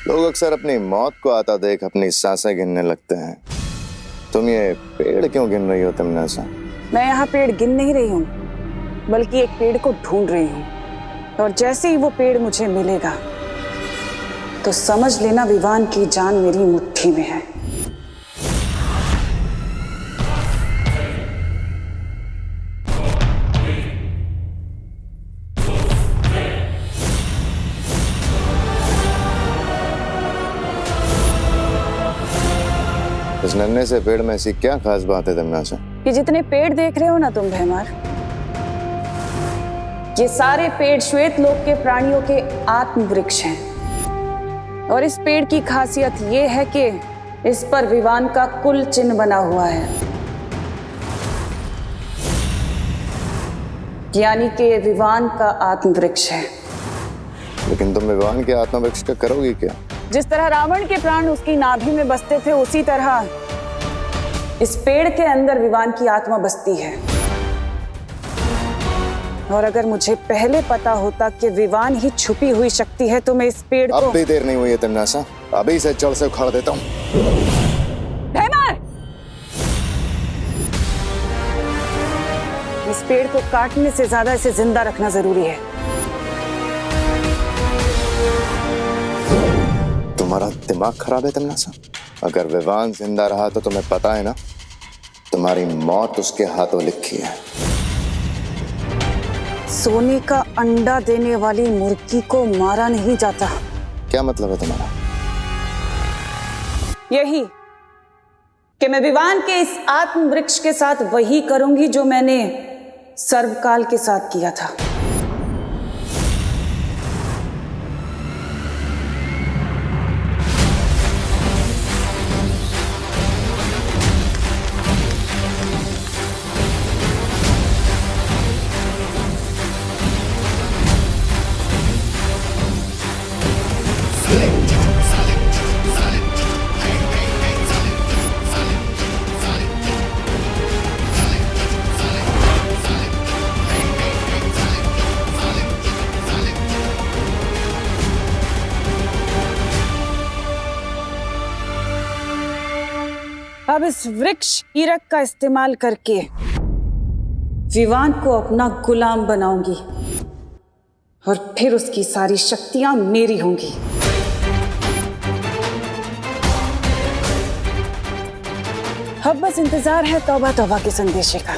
लोग अक्सर अपनी मौत को आता देख अपनी सांसें गिनने लगते हैं। तुम ये पेड़ क्यों गिन रही हो तिमनासा? मैं यहाँ पेड़ गिन नहीं रही हूँ, बल्कि एक पेड़ को ढूंढ रही हूँ, और जैसे ही वो पेड़ मुझे मिलेगा तो समझ लेना विवान की जान मेरी मुट्ठी में है। इस नन्हे से पेड़ में ऐसी क्या खास बात है तिमनासा? ये जितने पेड़ देख रहे हो ना तुम भैमार, ये सारे पेड़ श्वेत लोक के प्राणियों के आत्म वृक्ष हैं। और इस पेड़ की खासियत ये है कि इस पर विवान का कुल चिन्ह बना हुआ है, यानी कि विवान का आत्म वृक्ष है। लेकिन तुम विवान के आत्म वृक्ष का करोगी क्या? जिस तरह रावण के प्राण उसकी नाभि में बसते थे, उसी तरह इस पेड़ के अंदर विवान की आत्मा बसती है। और अगर मुझे पहले पता होता कि विवान ही छुपी हुई शक्ति है तो मैं इस पेड़ को... अब भी देर नहीं हुई है तिमनासा, अभी इसे जड़ से उखाड़ देता हूँ। भैमार! इस पेड़ को काटने से ज्यादा इसे जिंदा रखना जरूरी है। तुम्हारा दिमाग खराब है तिमनासा? अगर विवान जिंदा रहा तो तुम्हें पता है ना, तुम्हारी मौत उसके हाथों लिखी है। सोने का अंडा देने वाली मुर्गी को मारा नहीं जाता। क्या मतलब है तुम्हारा? यही कि मैं विवान के इस आत्म वृक्ष के साथ वही करूंगी जो मैंने सर्वकाल के साथ किया था। अब इस वृक्ष कीरक का इस्तेमाल करके विवान को अपना गुलाम बनाऊंगी और फिर उसकी सारी शक्तियां मेरी होंगी। अब बस इंतजार है तौबा तौबा के संदेश का।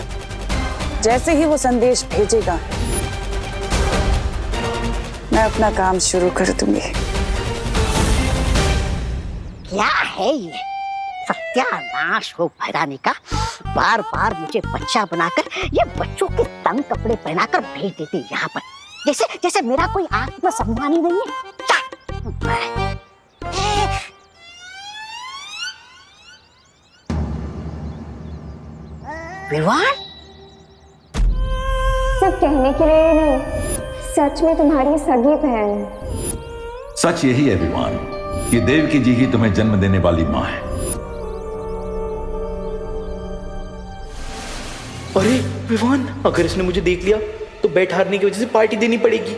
जैसे ही वो संदेश भेजेगा मैं अपना काम शुरू कर दूंगी। क्या है ये सत्यानाश हो भैरानी का। बार बार मुझे बच्चा बनाकर ये बच्चों के तंग कपड़े पहनाकर भेज देते यहाँ पर, जैसे जैसे मेरा कोई आत्मसम्मान ही नहीं है। विवान सब कहने के लिए नहीं, सच में तुम्हारी सगी बहन है। सच यही है विवान कि देवकी जी ही तुम्हें जन्म देने वाली मां है। अरे विवान, अगर इसने मुझे देख लिया तो बैट हारने की वजह से पार्टी देनी पड़ेगी।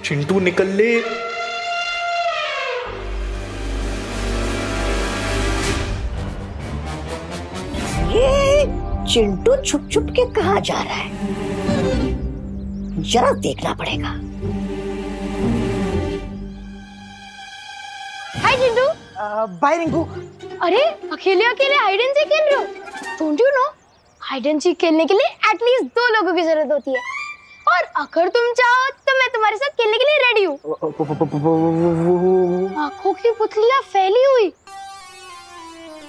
चिंटू निकल ले। ये चिंटू छुप छुप के कहाँ जा रहा है, जरा देखना पड़ेगा। हाय चिंटू। बाय रिंकू। अरे अकेले अकेले हाइड एंड सीक खेल रहे हो? Don't you know hide and seek खेलने के लिए एटलीस्ट 2 लोगों की जरूरत होती है, और अगर तुम चाहो तो मैं तुम्हारे साथ खेलने के लिए रेडी हूँ। आंखों की पुतलियां फैली हुई,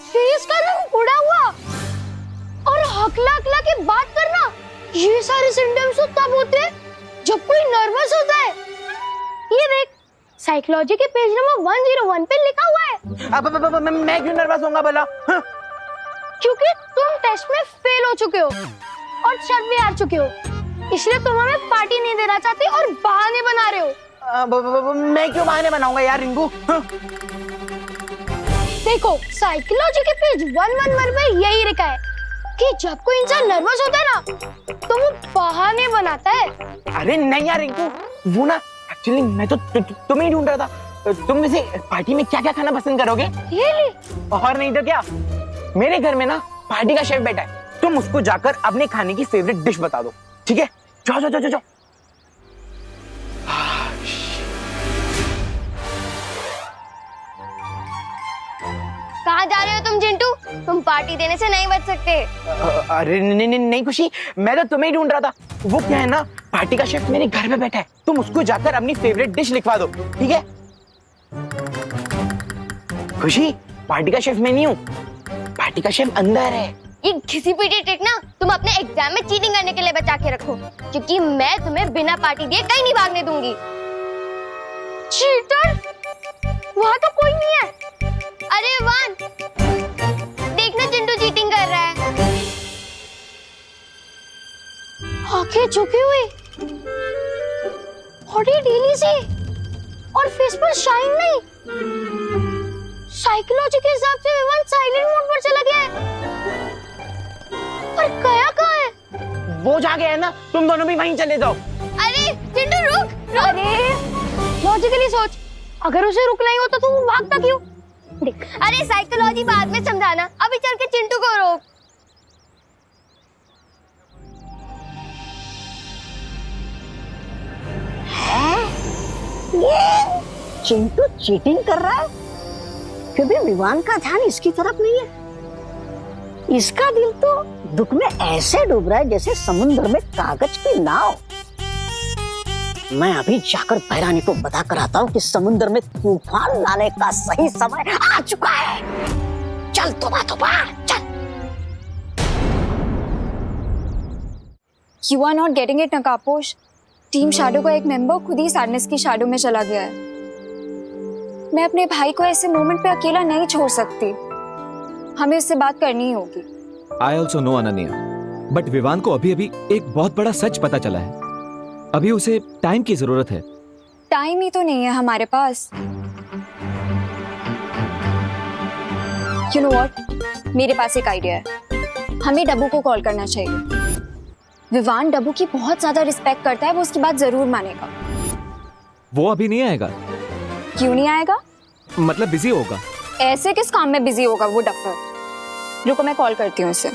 फेस का रंग उड़ा हुआ और हकला हकला के बात करना, ये सारे सिम्टम्स तो तब होते हैं जब कोई नर्वस होता है। ये देख, साइकोलॉजी के पेज नंबर 101 पे लिखा हुआ है। अब मैं क्यों नर्वस होऊंगा भला? क्योंकि तुम टेस्ट में फेल हो चुके हो और शर्त भी हार चुके हो, इसलिए तुम हमें पार्टी नहीं देना चाहते और बहाने बना रहे हो। मैं क्यों बहाने बनाऊंगा यार रिंकू? देखो, साइकोलॉजी के पेज 111 पे यही लिखा है कि जब कोई इंसान नर्वस होता है ना तो वो बहाने बनाता है। अरे नहीं यार रिंकू, वो ना एक्चुअली मैं तो तुम्हें ही ढूंढ रहा था। तुम वैसे पार्टी में क्या क्या खाना पसंद करोगे? और नहीं तो क्या, मेरे घर में ना पार्टी का शेफ बैठा है, तुम उसको जाकर अपने खाने की फेवरेट डिश बता दो, ठीक है? जाओ जाओ जाओ जाओ। कहाँ जा रहे हो तुम चिंटू? तुम पार्टी देने से नहीं बच सकते। अरे नहीं खुशी, मैं तो तुम्हें ही ढूंढ रहा था। वो क्या है ना, पार्टी का शेफ मेरे घर में बैठा है, तुम उसको जाकर अपनी फेवरेट डिश लिखवा दो, ठीक है? खुशी, पार्टी का शेफ मैं नहीं हूँ, पार्टी का शेफ अंदर है। ये घिसी पीटी ट्रिक ना तुम अपने एग्जाम में चीटिंग करने के लिए बचा के रखो, क्योंकि मैं तुम्हें बिना पार्टी दिए कहीं नहीं भागने दूंगी। चीटर? वहाँ तो कोई नहीं है। अरे वान, देखना चिंटू चीटिंग कर रहा है। आंखें झुकी हुई, बॉडी ढीली सी और फेस पर शाइन नहीं। साइकोलॉजी के हिसाब से विवान साइलेंट मोड पर चला गया है। पर गया कहाँ है? वो जा गया है ना, तुम दोनों भी वहीं चले जाओ। अरे चिंटू रुक। अरे लॉजिकली सोच, अगर उसे रुकना ही होता तो वो भागता क्यों? देख, अरे साइकोलॉजी बाद में समझाना, अभी चल के चिंटू को रोक। ये चिंटू चीटिंग कर रहा है क्योंकि विवान का ध्यान इसकी तरफ नहीं है। इसका दिल तो दुख में ऐसे डूब रहा है जैसे समुद्र में कागज की नाव। मैं अभी जाकर भैरानी को बता कर आता हूँ कि समुद्र में तूफान लाने का सही समय आ चुका है। चल तोबा तोबा चल। You are not getting it, नकापोश। टीम शैडो का एक मेंबर खुद ही सैडनेस की शैडो में चला गया है। मैं अपने भाई को ऐसे मोमेंट पे अकेला नहीं छोड़ सकती, हमें उससे बात करनी ही होगी। I also know Ananya, but Vivaan को अभी अभी एक बहुत बड़ा सच पता चला है। अभी उसे टाइम की जरूरत है। टाइम ही तो नहीं है हमारे पास। यू नो व्हाट, मेरे पास एक आइडिया है। हमें डब्बू को कॉल करना चाहिए। विवान डब्बू की बहुत ज्यादा रिस्पेक्ट करता है, वो उसकी बात जरूर मानेगा। वो अभी नहीं आएगा। क्यों नहीं आएगा? मतलब बिजी होगा। ऐसे किस काम में बिजी होगा वो डफर? रुको मैं कॉल करती हूँ उसे।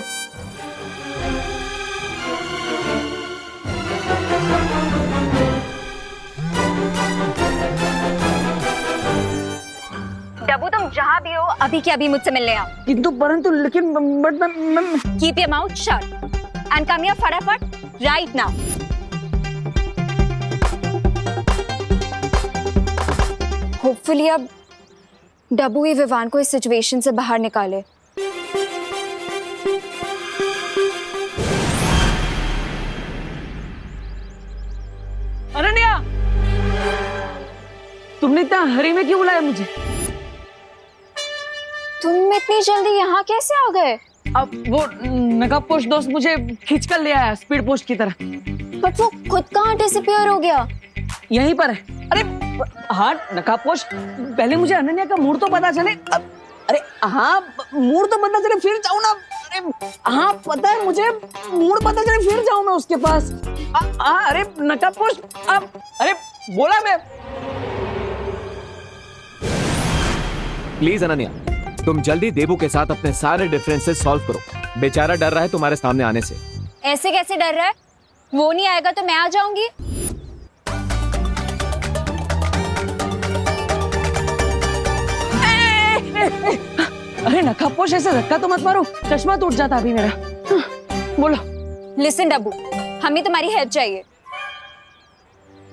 डब्बू तुम जहाँ भी हो अभी के अभी मुझसे मिलने आओ। किंतु परंतु लेकिन keep your mouth shut and come here फटाफट राइट नाउ। होपफुली अब डब्बू ही विवान को इस सिचुएशन से बाहर निकाले। अनन्या, तुमने इतना हरी में क्यों बुलाया मुझे? तुम इतनी जल्दी यहाँ कैसे आ गए? अब वो नकाब पोश दोस्त मुझे खींच कर ले आया स्पीड पोस्ट की तरह। बट वो खुद कहाँ डिसअपीयर हो गया? यहीं पर है। अरे हाँ नकाब पोश, पहले मुझे अनन्या का मूड तो पता चले। अरे हाँ मूड तो पता चले फिर जाऊँ ना। अरे हाँ पता है मुझे, मूड पता चले फिर जाऊँ मैं उसके पास। अरे नकाब पोश, अरे बोला मैं। प्लीज अनन्या, तुम जल्दी देबू के साथ अपने सारे डिफरेंसेस सॉल्व करो। बेचारा डर रहा है तुम्हारे सामने आने से। ऐसे कैसे डर रहा है? वो नहीं आएगा तो मैं आ जाऊंगी। अरे नकाबपोश ऐसे धक्का तो मत मारो, चश्मा टूट जाता अभी मेरा। बोलो। लिसन डब्बू, हमें तुम्हारी हेल्प चाहिए।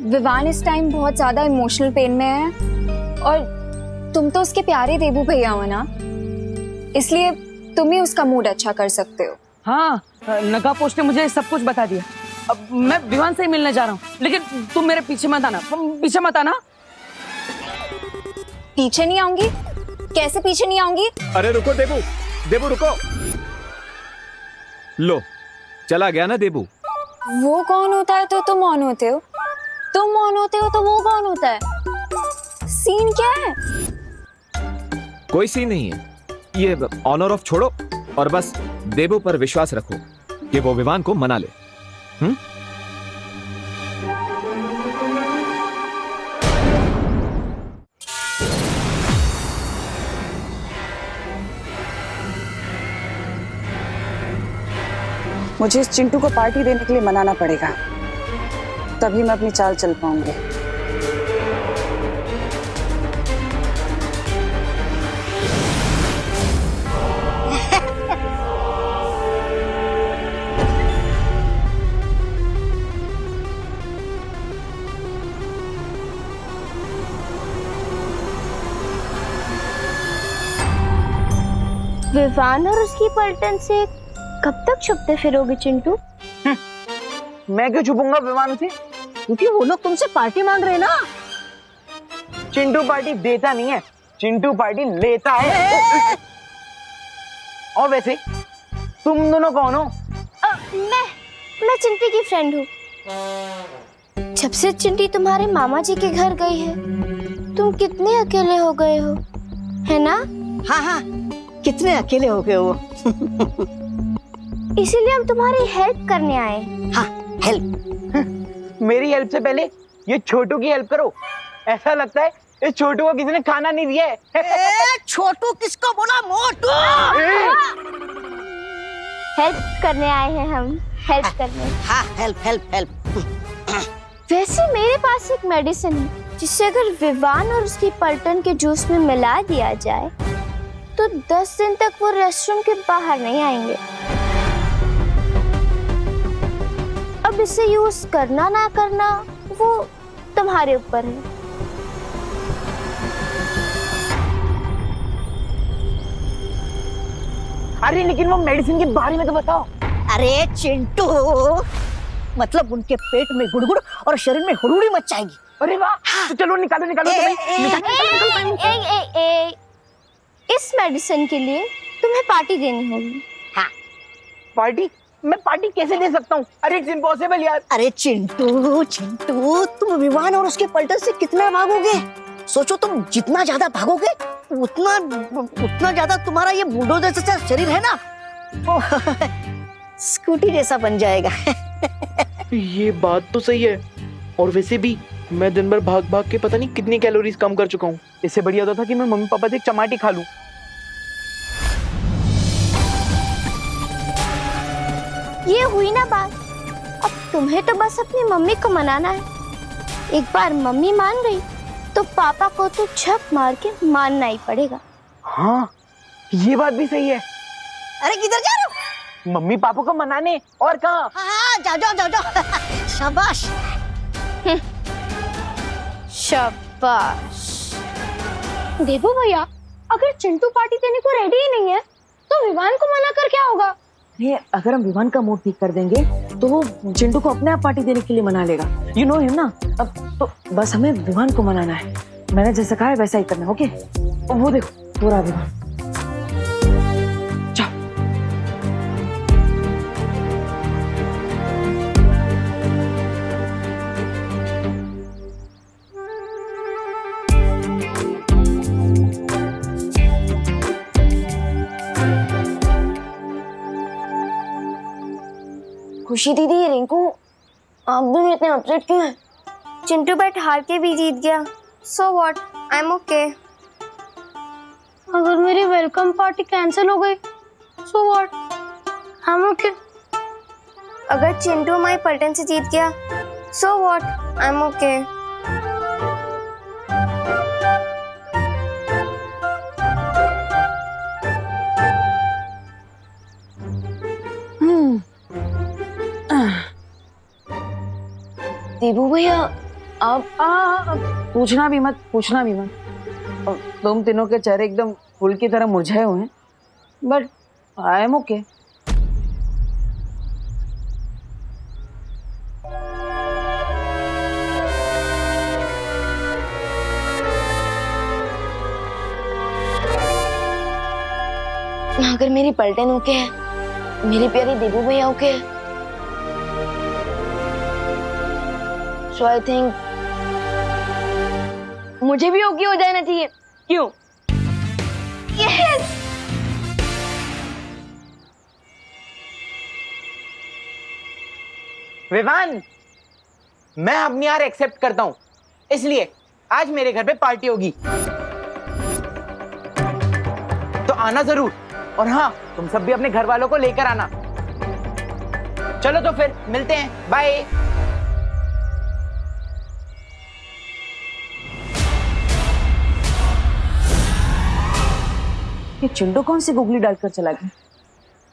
विवान इस टाइम बहुत ज्यादा इमोशनल पेन में है और तुम तो उसके प्यारे देबू भैया हो ना, इसलिए तुम ही उसका मूड अच्छा कर सकते हो। हाँ नकाबपोश ने मुझे सब कुछ बता दिया। अब मैं विवान से ही मिलने जा रहा हूँ, लेकिन तुम मेरे पीछे मत आना। पीछे मत आना। पीछे नहीं आऊंगी? कैसे पीछे नहीं आऊंगी? अरे रुको देबू, देबू रुको। लो चला गया ना देबू। वो कौन होता है तो तुम ऑन होते हो, तुम ऑन होते हो तो वो कौन होता है? सीन क्या है? कोई सीन नहीं है, ये ऑन और ऑफ छोड़ो और बस देबू पर विश्वास रखो कि वो विवान को मना ले। मुझे इस चिंटू को पार्टी देने के लिए मनाना पड़ेगा, तभी मैं अपनी चाल चल पाऊंगी। विवान और उसकी पलटन से कब तक छुपते फिरोगे चिंटू? मैं क्यों छुपूंगा विवान से? क्योंकि वो लोग तुमसे पार्टी मांग रहे हैं ना। चिंटू पार्टी देता नहीं है, चिंटू पार्टी लेता है। और वैसे तुम दोनों कौन हो? मैं चिंटी की फ्रेंड हूँ। जब से चिंटी तुम्हारे मामा जी के घर गई है, तुम कितने अकेले हो गए हो, है ना? हाँ हाँ, कितने अकेले हो गए हो। इसीलिए हम तुम्हारी हेल्प करने आए। हाँ हेल्प? मेरी हेल्प से पहले ये छोटू की हेल्प करो। ऐसा लगता है इस छोटू को किसी ने खाना नहीं दिया है। छोटू किसको बोला? मोटू। हेल्प करने आए हैं हम, हेल्प करने। हाँ हेल्प हेल्प हेल्प। वैसे मेरे पास एक मेडिसिन है जिसे अगर विवान और उसकी पलटन के जूस में मिला दिया जाए तो 10 दिन तक वो रेस्टरूम के बाहर नहीं आएंगे। अब इसे यूज करना ना करना वो तुम्हारे ऊपर है। अरे लेकिन वो मेडिसिन के बारे में तो बताओ। अरे चिंटू, मतलब उनके पेट में गुड़गुड़ और शरीर में हुड़ुड़ी मच जाएगी। अरे वाह, तो चलो निकालो निकालो। इस मेडिसिन के लिए तुम्हें पार्टी देनी होगी। हाँ पार्टी? मैं पार्टी कैसे दे सकता हूँ? अरे इट्स इम्पॉसिबल यार। अरे चिंटू चिंटू, तुम विवान और उसके पलटन से कितना भागोगे? सोचो, तुम जितना ज्यादा भागोगे उतना ज्यादा तुम्हारा ये बुलडोजर जैसा शरीर है ना, वो स्कूटी जैसा बन जाएगा। ये बात तो सही है। और वैसे भी मैं दिन भर भाग भाग के पता नहीं कितनी कैलोरीज कम कर चुका हूँ। इससे बढ़िया होता था कि मैं मम्मी पापा से एक चमाटी खा लूं। ये हुई ना बात। अब तुम्हें तो बस अपनी मम्मी को मनाना है। एक बार मम्मी मान गई तो पापा को तो झक मार के मानना ही पड़ेगा। हाँ, ये बात भी सही है। अरे किधर जा रहे हो? मम्मी पापा को मनाने। और कहाँ? हाँ, जाओ। शाबाश। शाबाश। देखो भैया, अगर चिंटू पार्टी देने को रेडी ही नहीं है तो विवान को मना कर क्या होगा? ये अगर हम विवान का मूड ठीक कर देंगे तो वो चिंटू को अपने आप पार्टी देने के लिए मना लेगा। यू नो हिम ना। अब तो बस हमें विवान को मनाना है। मैंने जैसा कहा है वैसा ही करना है। ओके? वो देखो पूरा विवान। जाओ। खुशी दीदी, रिंकू, आप दोनों इतने अपसेट क्यों हैं? चिंटू बैट हार के भी जीत गया। So what, I am okay. अगर मेरी वेलकम पार्टी कैंसिल हो गई so what, I am okay. अगर चिंटू हमारे पलटन से जीत गया so what, I am okay. Debu भैया, आप पूछना भी मत। तुम तीनों के चेहरे एकदम फूल की तरह मुरझाए हुए हैं, बट आई एम ओके। अगर मेरी पलटन ओके है, मेरी प्यारी देबू भैया ओके है, सो आई थिंक मुझे भी ओके हो जाना चाहिए। क्यों? यस। विवान, मैं अपनी हार एक्सेप्ट करता हूँ, इसलिए आज मेरे घर पे पार्टी होगी, तो आना जरूर। और हाँ, तुम सब भी अपने घर वालों को लेकर आना। चलो तो फिर मिलते हैं, बाय। ये चिंटू कौन सी गुगली डालकर चला गया?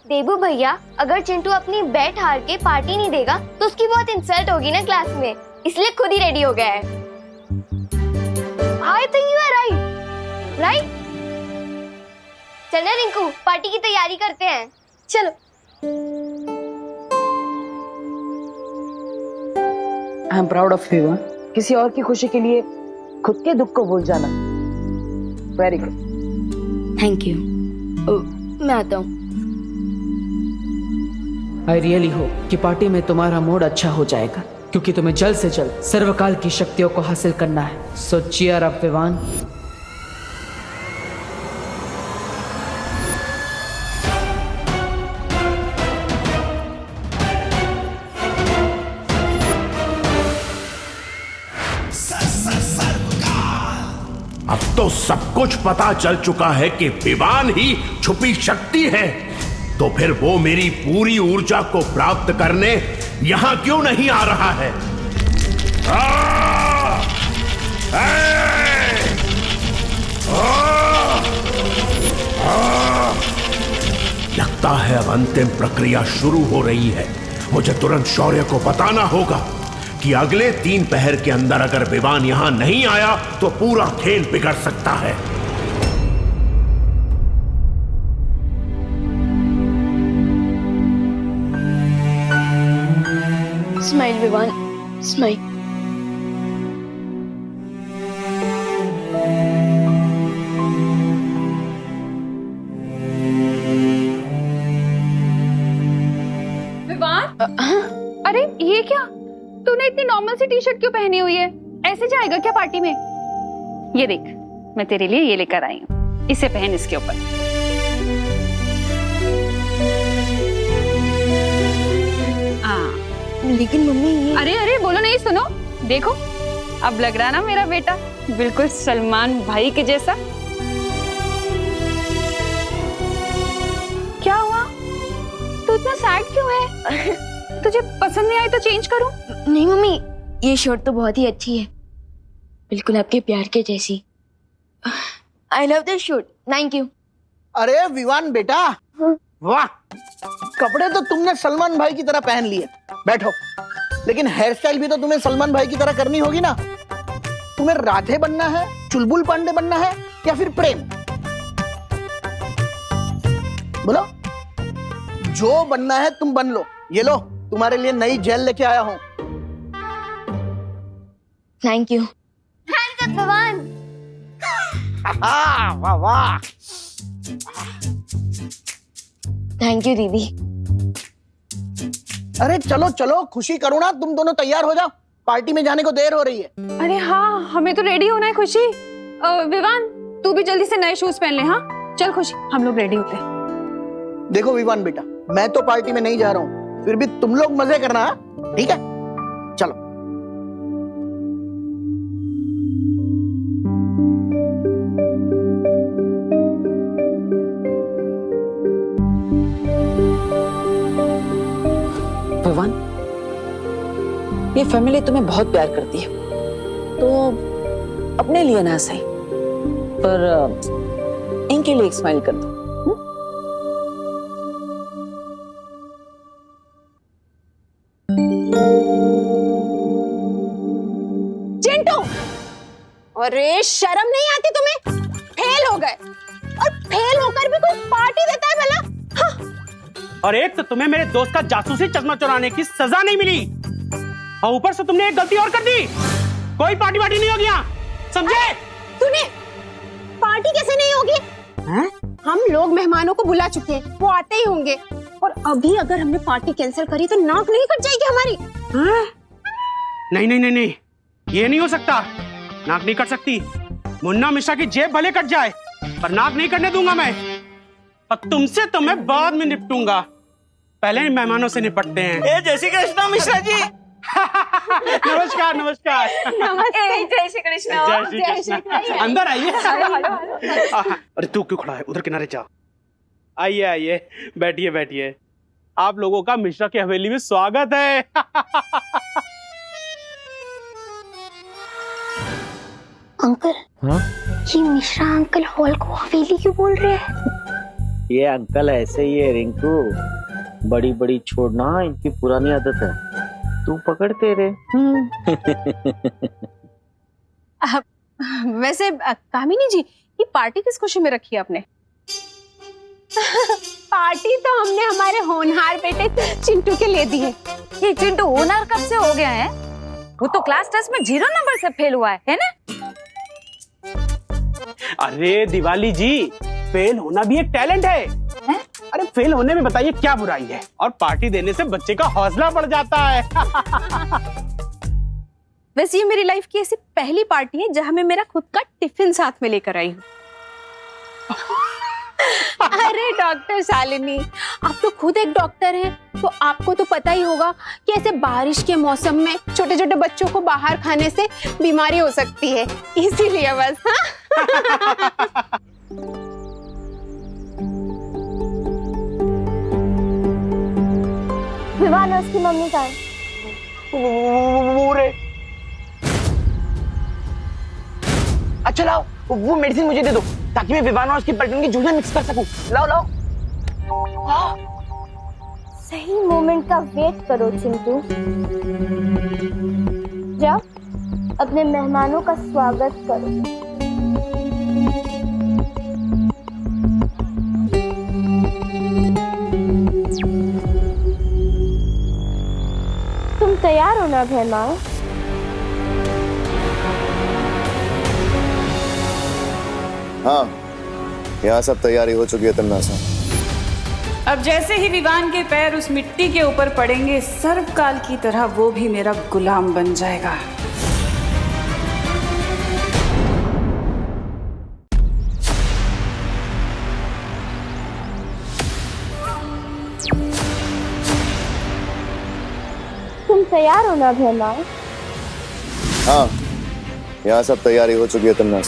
देबू भैया, अगर चिंटू अपनी बैट हार के पार्टी नहीं देगा तो उसकी बहुत इंसल्ट होगी ना क्लास में, इसलिए खुद ही रेडी हो गया है। I think you are right. चलना रिंकू, पार्टी की तैयारी करते हैं। चलो। I am proud of you. किसी और की खुशी के लिए खुद के दुख को भूल जाना, वेरी गुड। Thank you. मैं आता हूँ। आई रियली होप कि पार्टी में तुम्हारा मूड अच्छा हो जाएगा, क्योंकि तुम्हें जल्द से जल्द सर्वकाल की शक्तियों को हासिल करना है। सो चीयर अप विवान। अब तो सब कुछ पता चल चुका है कि विवान ही छुपी शक्ति है, तो फिर वो मेरी पूरी ऊर्जा को प्राप्त करने यहां क्यों नहीं आ रहा है? लगता है अब अंतिम प्रक्रिया शुरू हो रही है। मुझे तुरंत शौर्य को बताना होगा कि अगले 3 पहर के अंदर अगर विवान यहां नहीं आया तो पूरा खेल बिगड़ सकता है। Smile Vivaan, smile. इतनी नॉर्मल सी टी शर्ट क्यों पहनी हुई है? ऐसे जाएगा क्या पार्टी में? ये देख, मैं तेरे लिए ये लेकर आई हूँ, इसे पहन इसके ऊपर। लेकिन मम्मी ये... अरे अरे बोलो नहीं, सुनो, देखो अब लग रहा ना मेरा बेटा बिल्कुल सलमान भाई के जैसा। क्या हुआ, तू इतना सैड क्यों है? तुझे पसंद नहीं आई तो चेंज करूं? नहीं मम्मी, ये शर्ट तो बहुत ही अच्छी है, बिल्कुल आपके प्यार के जैसी। I love this shirt, thank you. अरे विवान बेटा, वाह, कपड़े तो तुमने सलमान भाई की तरह पहन लिए, बैठो। लेकिन हेयर स्टाइल भी तो तुम्हें सलमान भाई की तरह करनी होगी ना। तुम्हें राधे बनना है, चुलबुल पांडे बनना है, या फिर प्रेम? बोलो, जो बनना है तुम बन लो। ये लो, तुम्हारे लिए नई जेल लेके आया हूं। Thank you. थैंक यू भगवान। वाह वाह। थैंक यू दीदी। अरे चलो चलो, खुशी करो ना, तुम दोनों तैयार हो जाओ, पार्टी में जाने को देर हो रही है। अरे हाँ, हमें तो रेडी होना है खुशी। विवान, तू भी जल्दी से नए शूज पहन ले। हाँ चल खुशी, हम लोग रेडी होते हैं। देखो विवान बेटा, मैं तो पार्टी में नहीं जा रहा हूँ, फिर भी तुम लोग मजे करना, ठीक है? चलो। विवान, ये फैमिली तुम्हें बहुत प्यार करती है, तो अपने लिए ना सही पर इनके लिए एक स्माइल कर दो। चिंटू, अरे शर्म नहीं आती तुम्हें? फेल हो गए, और फेल होकर भी कोई पार्टी देता है भला? हाँ। और एक तो तुम्हें मेरे दोस्त का जासूसी चश्मा चुराने की सजा नहीं मिली, और ऊपर से तुमने एक गलती और कर दी। कोई पार्टी वार्टी नहीं होगी यहाँ, समझे? तूने पार्टी कैसे नहीं होगी? हैं? हम लोग मेहमानों को बुला चुके हैं, वो आते ही होंगे, और अभी अगर हमने पार्टी कैंसिल करी तो नाक नहीं कट जाएगी हमारी? नहीं नहीं नहीं नहीं, ये नहीं हो सकता, नाक नहीं कट सकती। मुन्ना मिश्रा की जेब भले कट जाए, पर नाक नहीं कटने दूंगा मैं। और तुमसे तो मैं बाद में निपटूंगा, पहले मेहमानों से निपटते हैं। ए जय श्री कृष्ण मिश्रा जी। नमस्कार नमस्कार। नमस्ते, जय श्री कृष्ण। जय श्री कृष्ण। अंदर आइए। अरे तू क्यों खड़ा है, उधर किनारे जा। आइए आइए, बैठिए बैठिए। आप लोगों का मिश्रा की हवेली में स्वागत है। अंकल, हाँ? ये मिश्रा अंकल हॉल को हवेली क्यों बोल रहे हैं? ये अंकल ऐसे ही है रिंकू, बड़ी बड़ी छोड़ना इनकी पुरानी आदत है, तू पकड़ते रे। वैसे कामिनी जी, ये पार्टी किस खुशी में रखी है आपने? पार्टी तो हमने हमारे होनहार बेटे चिंटू के ले दी है। ये चिंटू होनहार कब से हो गया है? वो तो क्लास टेस्ट में 0 नंबर से फेल हुआ है ना? अरे दिवाली जी, फेल होना भी एक टैलेंट है। अरे फेल होने में बताइए क्या बुराई है, और पार्टी देने से बच्चे का हौसला बढ़ जाता है। वैसे ये मेरी लाइफ की ऐसी पहली पार्टी है जहां मैं मेरा खुद का टिफिन साथ में लेकर आई हूँ। अरे डॉक्टर शालिनी, आप तो खुद एक डॉक्टर हैं, तो आपको तो पता ही होगा कि ऐसे बारिश के मौसम में छोटे छोटे बच्चों को बाहर खाने से बीमारी हो सकती है, इसीलिए बस। हाँ? विवान उसकी मम्मी का है। अच्छा लाओ, वो मेडिसिन मुझे दे दो, ताकि मैं विवान और उसकी पलटन की जूझे मिक्स कर सकूं। लाओ लाओ। सही मोमेंट का वेट करो चिंटू। जाओ, अपने मेहमानों का स्वागत करो। तुम तैयार हो ना मेहमान? हाँ, यहाँ सब तैयारी हो चुकी है तन्ना सा। अब जैसे ही विवान के पैर उस मिट्टी के ऊपर पड़ेंगे, सर्वकाल की तरह वो भी मेरा गुलाम बन जाएगा। तुम तैयार हो ना भैया? हाँ, यहाँ सब तैयारी हो चुकी है। तुमने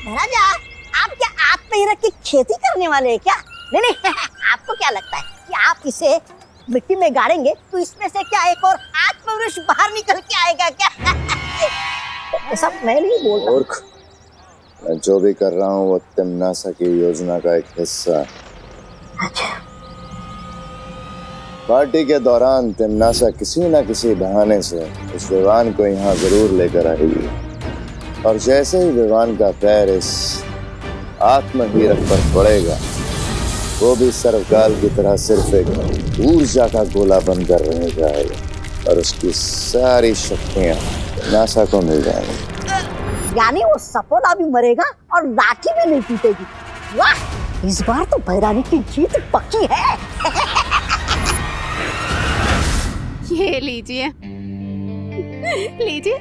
महाराजा, आप क्या आत्महीरक की खेती करने वाले हैं क्या? नहीं नहीं आपको क्या लगता है कि आप इसे मिट्टी में गाड़ेंगे तो इसमें से क्या एक और आत्मवृक्ष बाहर निकल के आएगा क्या? ऐसा मैं नहीं बोल रहा। मूर्ख, मैं जो भी कर रहा हूँ वो तिम्नासा की योजना का एक हिस्सा है। अच्छा। पार्टी के दौरान तिम्नासा किसी न किसी बहाने से उस विवान को यहाँ जरूर लेकर आएगी, और जैसे ही विवान का पैर इस आत्महीरक पर पड़ेगा, वो भी सर्वकाल की तरह सिर्फ एक ऊर्जा का गोला बनकर रह जाएगा और उसकी सारी शक्तियां नासा को मिल जाएंगी। यानी वो सपोला भी मरेगा और लाठी भी नहीं टूटेगी। वाह, इस बार तो भैरानी की जीत पक्की है। ये लीजिए लीजिए।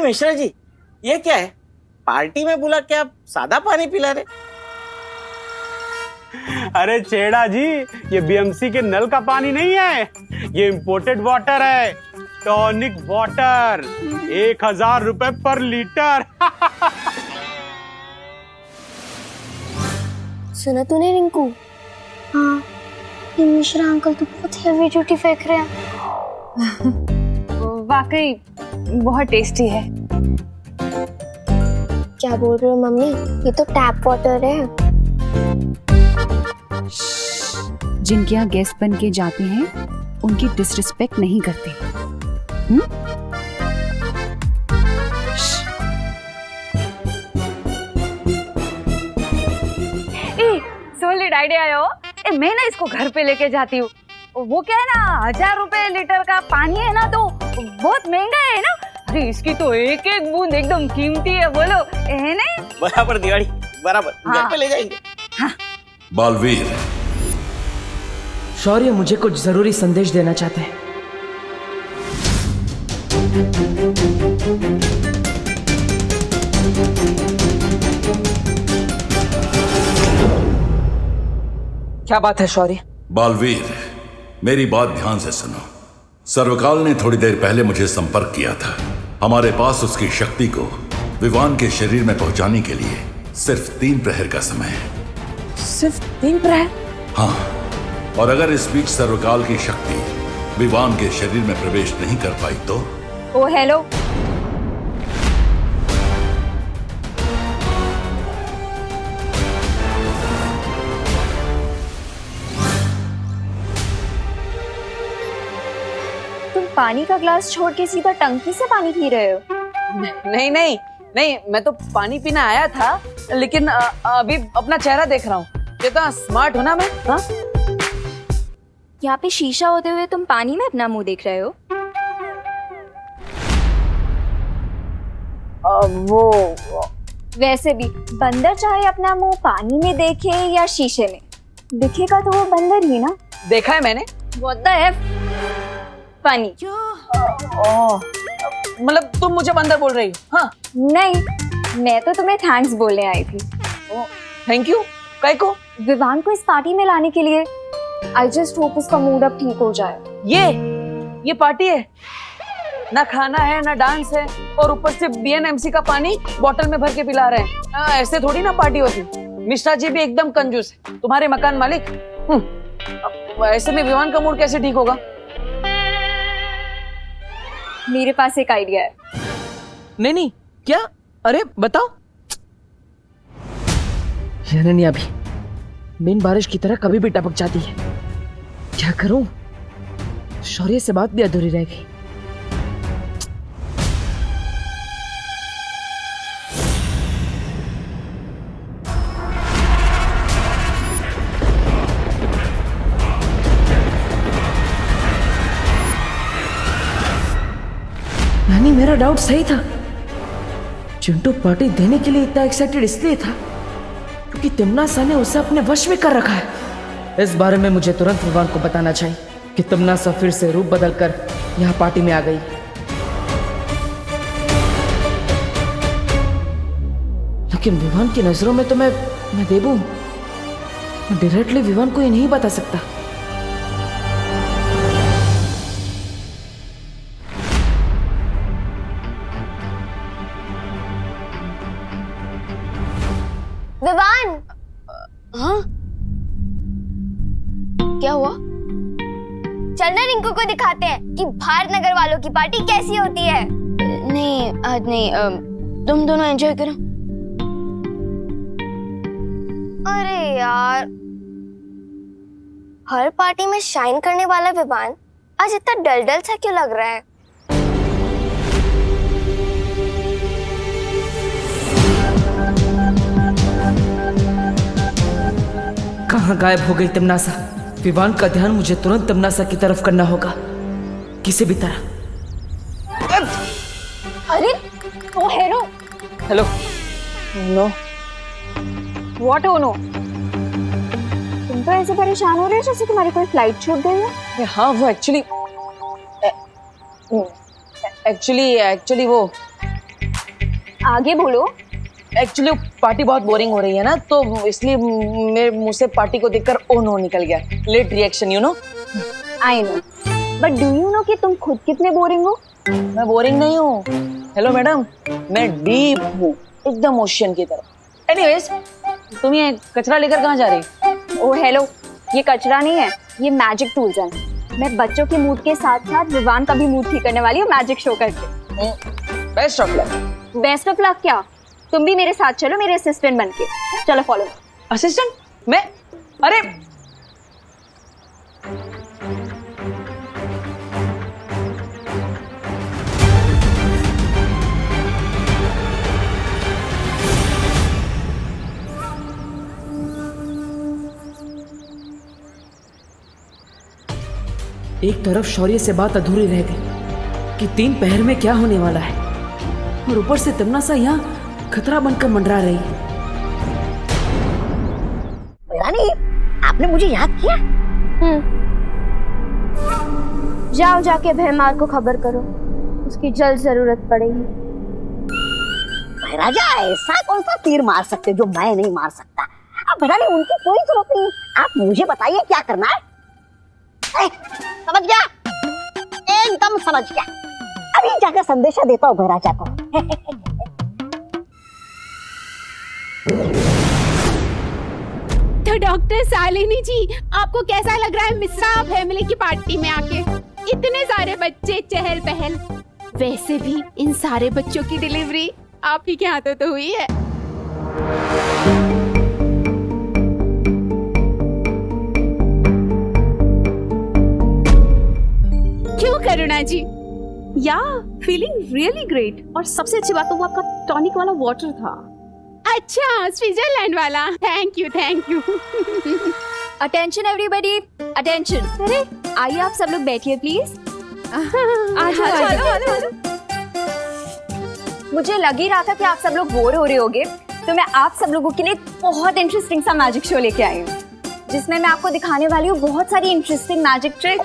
मिश्रा जी, ये क्या है? पार्टी में बुला के आप सादा पानी पिला रहे? अरे छेड़ा जी, ये बीएमसी के नल का पानी नहीं है, ये इम्पोर्टेड वाटर है, टॉनिक वाटर। 1000 रुपए पर लीटर। सुना तूने रिंकू? हाँ, ये मिश्रा अंकल तो बहुत हेवी ड्यूटी फेंक रहे हैं। वाकई बहुत टेस्टी है। क्या बोल रहे हो मम्मी? ये तो टैप वाटर है। जिनके यहाँ गेस्ट बन के जाते हैं उनकी डिसरिस्पेक्ट नहीं करते। सॉलिड आइडिया है। मैं ना इसको घर पे लेके जाती हूँ। वो क्या है ना, 1000 रुपए लीटर का पानी है ना, तो बहुत महंगा है ना। अरे इसकी तो एक एक बूंद एकदम कीमती है, बोलो है ना? बराबर दिवाली, बराबर। घर पे ले जाएंगे। हाँ। बालवीर, शौर्य मुझे कुछ जरूरी संदेश देना चाहते हैं। क्या बात है शौर्य? बालवीर, मेरी बात ध्यान से सुनो। सर्वकाल ने थोड़ी देर पहले मुझे संपर्क किया था। हमारे पास उसकी शक्ति को विवान के शरीर में पहुंचाने के लिए सिर्फ 3 प्रहर का समय है। सिर्फ 3 प्रहर? हाँ, और अगर इस बीच सर्वकाल की शक्ति विवान के शरीर में प्रवेश नहीं कर पाई तो? ओ हेलो, तुम पानी का ग्लास छोड़ के सीधा टंकी से पानी पी रहे हो? नहीं नहीं नहीं, मैं तो पानी पीने आया था, लेकिन अभी अपना चेहरा देख रहा हूँ। कितना स्मार्ट हो ना मैं। हाँ, यहाँ पे शीशा होते हुए तुम पानी में अपना मुंह देख रहे हो? वो वैसे भी बंदर चाहे अपना मुंह पानी में देखे या शीशे में, दिखेगा तो वो बंदर ही ना। देखा है मैंने। What the F? पानी। मतलब तुम मुझे बंदर बोल रही हो? हाँ। नहीं, मैं तो तुम्हें थैंक्स बोलने आई थी। Thank you? काय को? विवान को इस पार्टी में लाने के लिए। आई जस्ट होप उसका मूड अब ठीक हो जाए। ये पार्टी है ना, खाना है ना डांस है, और ऊपर से BNMC का पानी बोतल में भर के पिला रहे हैं। ऐसे थोड़ी ना पार्टी होती। मिश्रा जी भी एकदम कंजूस है, तुम्हारे मकान मालिक। ऐसे में विवान का मूड कैसे ठीक होगा? मेरे पास एक आइडिया है। नहीं, क्या? अरे बताओ। जननिया भी बिन बारिश की तरह कभी भी टपक जाती है। क्या करूं? शौर्य से बात भी अधूरी रह गई। मेरा डाउट सही था। चिंटू पार्टी देने के लिए इतना एक्साइटेड इसलिए था क्योंकि तिमनासा ने उसे अपने वश में कर रखा है। इस बारे में मुझे तुरंत विवान को बताना चाहिए कि तिमनासा फिर से रूप बदलकर यहाँ पार्टी में आ गई। लेकिन विवान की नजरों में तो मैं देबू हूं। मैं डायरेक्टली विवान को ये नहीं बता सकता। विवान, हाँ क्या हुआ? चलना रिंकू को दिखाते हैं कि भारत नगर वालों की पार्टी कैसी होती है। नहीं आज नहीं, तुम दोनों एंजॉय करो। अरे यार, हर पार्टी में शाइन करने वाला विवान आज इतना डल सा क्यों लग रहा है? कहाँ गायब हो गई तिमनासा? विवान का ध्यान मुझे तुरंत तिमनासा की तरफ करना होगा किसी भी तरह। अरे ओ hero. Hello. No. What oh no? तुम तो ऐसे परेशान हो रहे हो जैसे तुम्हारी कोई फ्लाइट छूट गई है। हाँ वो एक्चुअली वो आगे बोलो। एक्चुअली पार्टी बहुत बोरिंग हो रही है ना, तो इसलिए मेरे मुंह से पार्टी को देखकर ओ नो निकल गया। Late reaction, you know. I know, but do you know कि तुम खुद कितने बोरिंग हो? मैं बोरिंग नहीं हूँ। हेलो मैडम, मैं डीप हूँ, एकदम ओशियन की तरह। एनीवेज, तुम ये कचरा लेकर कहाँ जा रही? ओ हेलो, ये कचरा नहीं है, ये मैजिक टूल्स हैं। मैं बच्चों के मूड के साथ साथ विवान का भी मूड ठीक करने वाली हूँ मैजिक शो करके। Best of luck. Best of luck क्या? तुम भी मेरे साथ चलो, मेरे असिस्टेंट बनके। चलो फॉलो। असिस्टेंट? मैं? अरे एक तरफ शौर्य से बात अधूरी रह गई कि 3 पहर में क्या होने वाला है, और ऊपर से तिमनासा यहाँ खतरा बनकर मंडरा रही है। रानी, आपने मुझे याद किया? जाओ जाके भैमार को खबर करो, उसकी जल्द जरूरत पड़ेगी। राजा ऐसा कौन सा तीर मार सकते जो मैं नहीं मार सकता? अब रानी उनकी कोई जरूरत नहीं, आप मुझे बताइए क्या करना है। समझ गया? एकदम समझ गया। अभी जाकर संदेशा देता हूँ राजा को। तो डॉक्टर सालिनी जी, आपको कैसा लग रहा है मिश्रा फैमिली की पार्टी में आके? इतने सारे बच्चे, चहल पहल। वैसे भी इन सारे बच्चों की डिलीवरी आप ही के हाथों तो हुई है। क्यों करुणा जी? या फीलिंग रियली ग्रेट, और सबसे अच्छी बात तो वो आपका टॉनिक वाला वाटर था। अच्छा, स्विट्जरलैंड वाला। Thank you thank you. Attention everybody, attention. अरे आइए आप सब लोग बैठिए प्लीज। मुझे लग ही रहा था कि आप सब लोग बोर हो रहे होगे, तो मैं आप सब लोगों के लिए बहुत इंटरेस्टिंग सा मैजिक शो लेके आई हूँ, जिसमें मैं आपको दिखाने वाली हूँ बहुत सारी इंटरेस्टिंग मैजिक ट्रिक।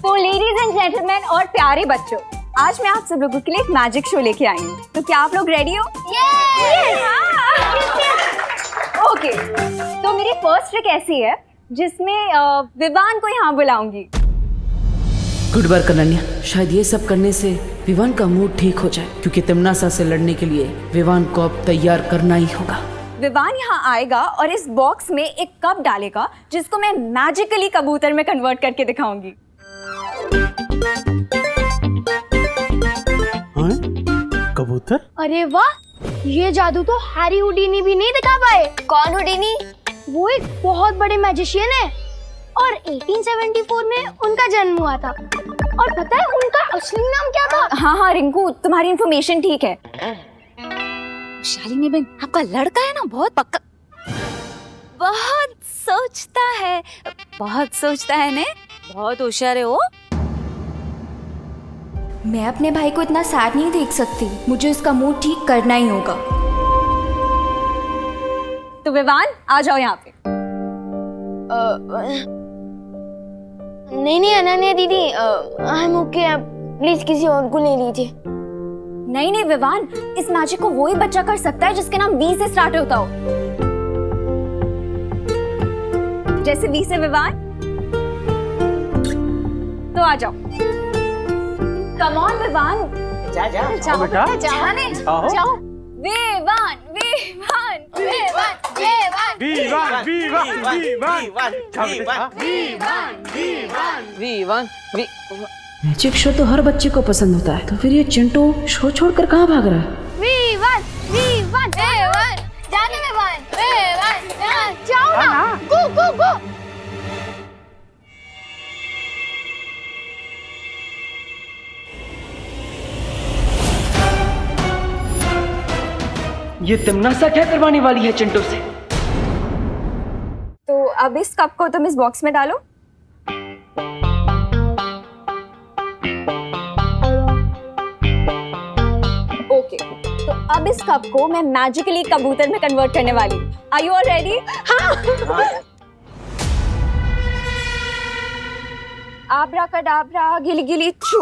तो लेडीज एंड जेंटलमैन और प्यारे बच्चों, आज मैं आप सब लोगों के लिए एक मैजिक शो लेके आई हूँ। तो क्या आप लोग रेडी हो? ओके, तो मेरी फर्स्ट ट्रिक ऐसी है जिसमें विवान को यहाँ बुलाऊंगी। गुड वर्क अनन्या, शायद ये सब करने से विवान का मूड ठीक हो जाए, क्योंकि तिमनासा से लड़ने के लिए विवान को अब तैयार करना ही होगा। विवान यहाँ आएगा और इस बॉक्स में एक कप डालेगा जिसको मैं मैजिकली कबूतर में कन्वर्ट करके दिखाऊंगी। कबूतर? अरे वाह, ये जादू तो हैरी हुडीनी भी नहीं दिखा पाए। कौन हुडीनी? वो एक बहुत बड़े मैजिशियन है और 1874 में उनका जन्म हुआ था। और पता है उनका असली नाम क्या था? हाँ रिंकू, तुम्हारी इंफॉर्मेशन ठीक है। शालिनी बहन, आपका लड़का है ना बहुत पक्का, बहुत सोचता है ने, बहुत होशियार है वो। मैं अपने भाई को इतना सैड नहीं देख सकती, मुझे उसका मूड ठीक करना ही होगा। तो विवान आ जाओ यहाँ पे। नहीं अनन्या दीदी, आई एम ओके, आप प्लीज किसी और को ले लीजिए। नहीं विवान, इस मैजिक को वही बच्चा कर सकता है जिसके नाम वी से स्टार्ट होता हो। जैसे वी से विवान। तो आ जाओ। Come on Vivaan. जाओ बेटा। जाओ। विवान विवान विवान विवान विवान। मैजिक शो तो हर बच्चे को पसंद होता है, तो फिर ये चिंटू शो छोड़कर कहाँ भाग रहा है? विवान विवान विवान, जाने विवान विवान, जाओ ना, गो गो गो। ये तिमनासा क्या करवाने वाली है चिंटू से? तो अब इस कप को तुम इस बॉक्स में डालो। ओके, तो अब इस कप को मैं मैजिकली कबूतर में कन्वर्ट करने वाली हूँ। Are you all ready? हाँ। आब्राकाडाब्रा गिली गिली छू।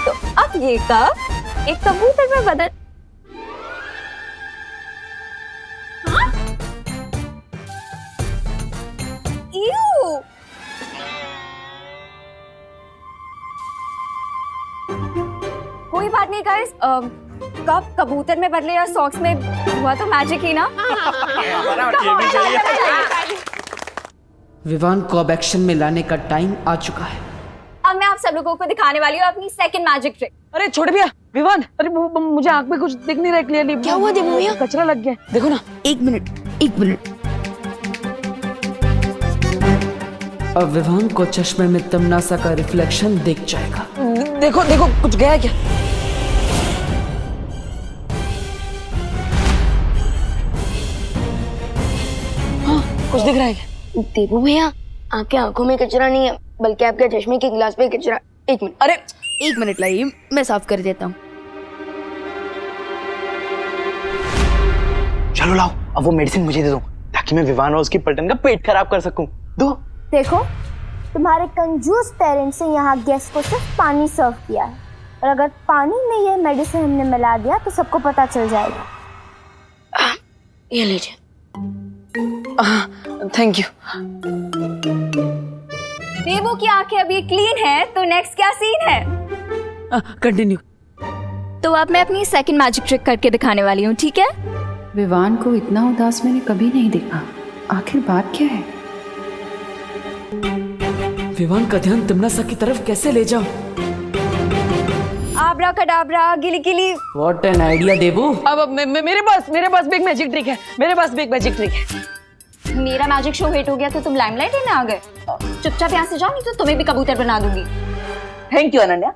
तो अब ये कप एक कबूतर में बदल। कोई बात नहीं गाइस, कब कबूतर में बदले या सॉक्स में हुआ तो मैजिक ही ना। विवान को अब एक्शन में लाने का टाइम आ चुका है। अब मैं आप सब लोगों को दिखाने वाली हूँ अपनी सेकंड मैजिक ट्रिक। अरे छोड़ भैया, विवान, अरे मुझे आंख में कुछ दिख नहीं रहा क्लियरली। क्या हुआ देवू भैया? कचरा लग गया, देखो ना। एक मिनट। अब विवान को चश्मे में तमनासा का रिफ्लेक्शन दिख जाएगा। देखो कुछ गया क्या? हाँ, कुछ दिख रहा है क्या? देवू भैया, आपके आंखों में कचरा नहीं है, बल्कि आपके चश्मे के गिलास पे कचरा। एक मिनट, अरे एक मिनट लाइए, मैं साफ कर देता हूँ। चलो लाओ, अब वो मेडिसिन मुझे दे दो ताकि मैं विवान और उसकी पलटन का पेट खराब कर सकूं। दो। देखो, तुम्हारे कंजूस पेरेंट्स ने यहाँ गेस्ट को सिर्फ पानी सर्व किया है, और अगर पानी में ये मेडिसिन हमने मिला दिया तो सबको पता चल जाएगा। ये लीजिए। Thank you. देवू की आंखें अभी क्लीन है, तो नेक्स्ट क्या सीन है? कंटिन्यू। तो अब मैं अपनी सेकंड मैजिक ट्रिक करके दिखाने वाली हूँ, ठीक है? विवान को इतना उदास मैंने कभी नहीं देखा, आखिर बात क्या है? विवान का ध्यान तिमनासा की तरफ कैसे ले जाऊं? आब्राकाडाब्रा गिली गिली। What an idea देवू। अब मेरे पास भी एक मैजिक ट्रिक है। मेरा मैजिक शो हिट हो गया तो तुम लाइमलाइट लेने आ गए। चुपचाप यहाँ से जाओ, नहीं तो तुम्हें भी कबूतर बना दूंगी। Thank you Ananya.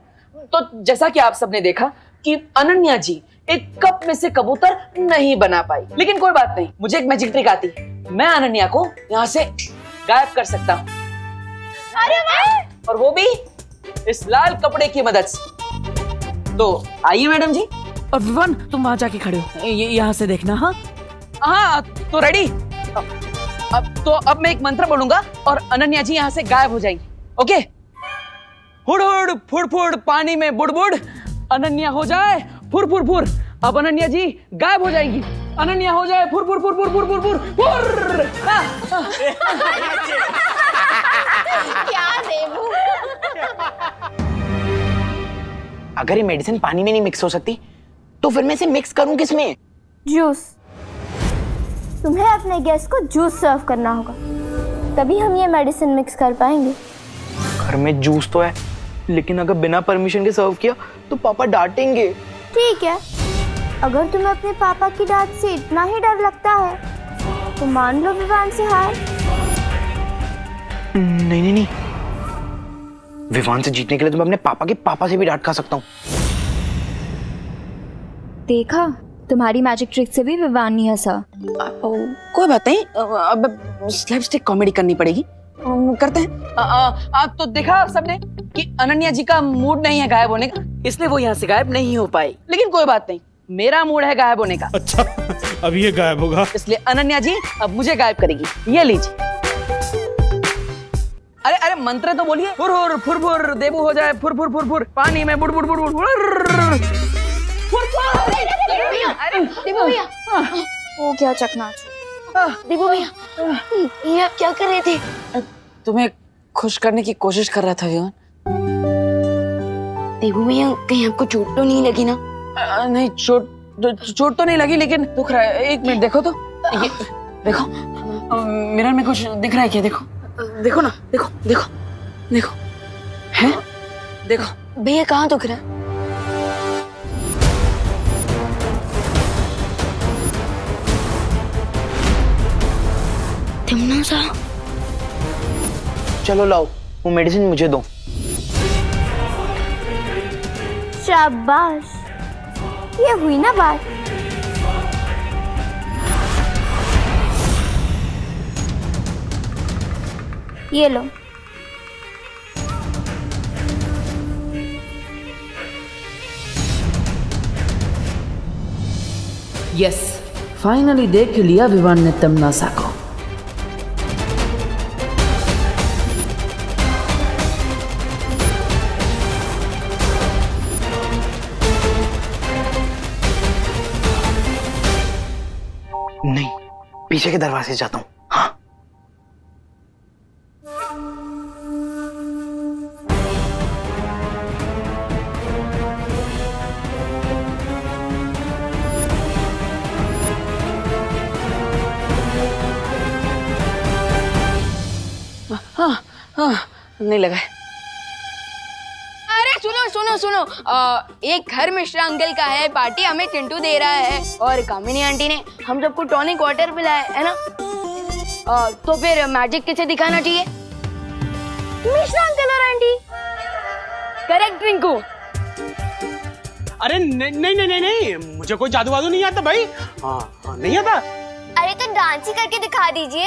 तो जैसा कि आप सबने देखा कि अनन्या जी एक कप में से कबूतर नहीं बना पाई, लेकिन कोई बात नहीं, मुझे एक मैजिक ट्रिक आती है। मैं अनन्या को यहाँ से गायब कर सकता हूँ। अरे वाह! और वो भी इस लाल कपड़े की मदद से। तो आइए मैडम जी। और विवान, तुम वहां जाके खड़े हो, यहाँ से देखना। हाँ, तो रेडी। अब मैं एक मंत्र बोलूंगा और अनन्या जी यहाँ से गायब हो जाएंगी। ओके? हुड़ हुड़ फुड़ फुड़ पानी में बुड़ बुड़, अनन्या हो जाए फुर फुर फुर। अब अनन्या जी गायब हो जाएंगी। अनन्या हो जाए फुर फुर फुर फुर फुर फुर फुर फुर। क्या देवू? अगर ये मेडिसिन पानी में नहीं मिक्स हो सकती तो फिर मैं इसे मिक्स करूं किसमें? जूस। तुम्हें अपने गेस्ट को जूस सर्व करना होगा, तभी हम ये मेडिसिन मिक्स कर पाएंगे। घर में जूस तो है, लेकिन अगर बिना परमिशन के सर्व किया तो पापा डांटेंगे। ठीक है, अगर तुम्हें अपने पापा की डांट से इतना ही डर लगता है तो मान लो विवान से हार। नहीं, विवान से जीतने के लिए तो मैं अपने पापा के पापा से भी डांट खा सकता हूँ। देखा, तुम्हारी मैजिक ट्रिक से भी विवान नहीं हंसा। कोई बात नहीं, अब स्लैपस्टिक कॉमेडी करनी पड़ेगी। करते हैं। तो देखा सबने कि अनन्या जी का मूड नहीं है गायब होने का, इसलिए वो यहाँ से गायब नहीं हो पाई। लेकिन कोई बात नहीं, मेरा मूड है गायब होने का। अच्छा, अब ये गायब होगा, इसलिए अनन्या जी अब मुझे गायब करेगी। ये लीजिए। अरे अरे मंत्र तो बोलिए। फुर फुर फुर फुर देवू हो जाए फुर फुर फुर फुर, पानी में बुड़ बुड़ बुड़ बुड़ बुड़। अरे देवू भैया, वो क्या चकनाच। देवू भैया, ये आप क्या कर रहे थे? तुम्हें खुश करने की कोशिश कर रहा था विवान। देवू भैया, कहीं आपको चोट तो नहीं लगी ना? नहीं, चोट तो नहीं लगी, लेकिन दुख रहा है। एक मिनट देखो तो, ये देखो मिरर में कुछ दिख रहा है क्या? देखो देखो ना, देखो देखो देखो, है? देखो भैया, कहाँ दुख रहा है? तुमना सा। चलो लाओ, वो मेडिसिन मुझे दो। शाबाश, ये हुई ना बात। ये लो। यस, फाइनली देख लिया विवान ने तमन्ना को। नहीं, पीछे के दरवाजे से जाता हूँ। हाँ। हाँ हाँ, नहीं लगा। अरे सुनो सुनो सुनो, एक घर मिश्रा अंकल का है, पार्टी हमें चिंटू दे रहा है, और कामिनी आंटी ने हम सबको टॉनिक वाटर पिलाया है ना। तो फिर मैजिक किसे दिखाना चाहिए? मिश्रा अंकल और आंटी। करेक्ट रिंकू। अरे नहीं नहीं नहीं नहीं, मुझे कोई जादू वादू नहीं आता भाई। हाँ हाँ, नहीं आता। अरे तो डांस ही करके दिखा दीजिए।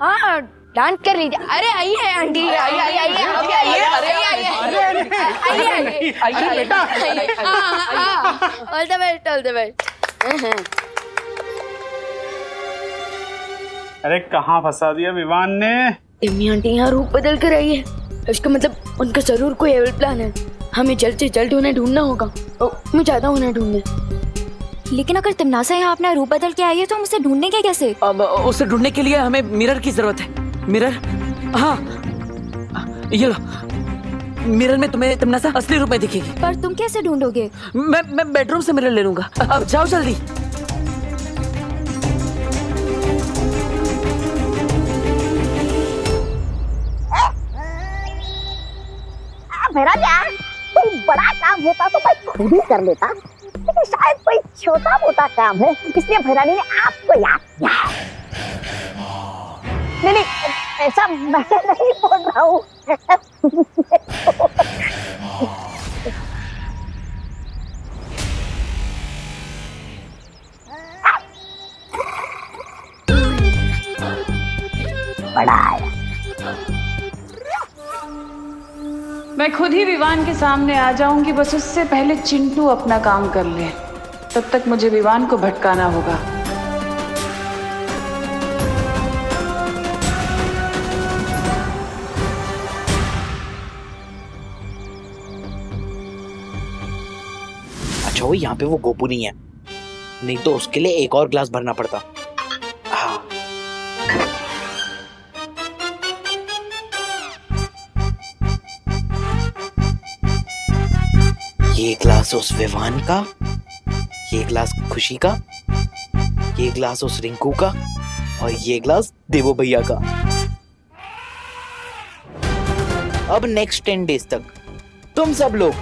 हाँ, डांस कर लीजिए। अरे आइए आंटी, आइए आइए आइए आइए बेटा। All the best, all the best. अरे कहाँ फंसा दिया विवान ने। इम्मी आंटी यहाँ रूप बदल कर आई है, इसका मतलब उनका जरूर कोई एविल प्लान है। हमें जल्द से जल्द उन्हें ढूंढना होगा। मैं चाहता हूँ उन्हें ढूंढने। लेकिन अगर तमन्ना यहाँ अपना रूप बदल के आई है तो हम उसे ढूंढेंगे कैसे? अब उसे ढूंढने के लिए हमें मिरर की जरूरत है। मिरर? हाँ, ये लो। मिरर में तुम्हें तमन्ना असली रूप में दिखेगी। पर तुम कैसे ढूंढोगे? मैं बेडरूम से मिरर ले लूंगा। अब जाओ जल्दी। मेरा यार, कोई बड़ा काम होता तो मैं खुद ही कर लेता, लेकिन शायद कोई छोटा मोटा काम है, इसलिए भैरानी ने आपको याद किया। नहीं नहीं, ऐसा मैं नहीं बोल रहा हूँ। बड़ा आया। मैं खुद ही विवान के सामने आ जाऊंगी, बस उससे पहले चिंटू अपना काम कर ले। तब तक मुझे विवान को भटकाना होगा। अच्छा, वो यहाँ पे वो गोपू नहीं है, नहीं तो उसके लिए एक और ग्लास भरना पड़ता। हाँ। ये ग्लास उस विवान का, ये ग्लास खुशी का, ये ग्लास उस रिंकू का, और ये ग्लास देवो भैया का। अब नेक्स्ट 10 डेज तक तुम सब लोग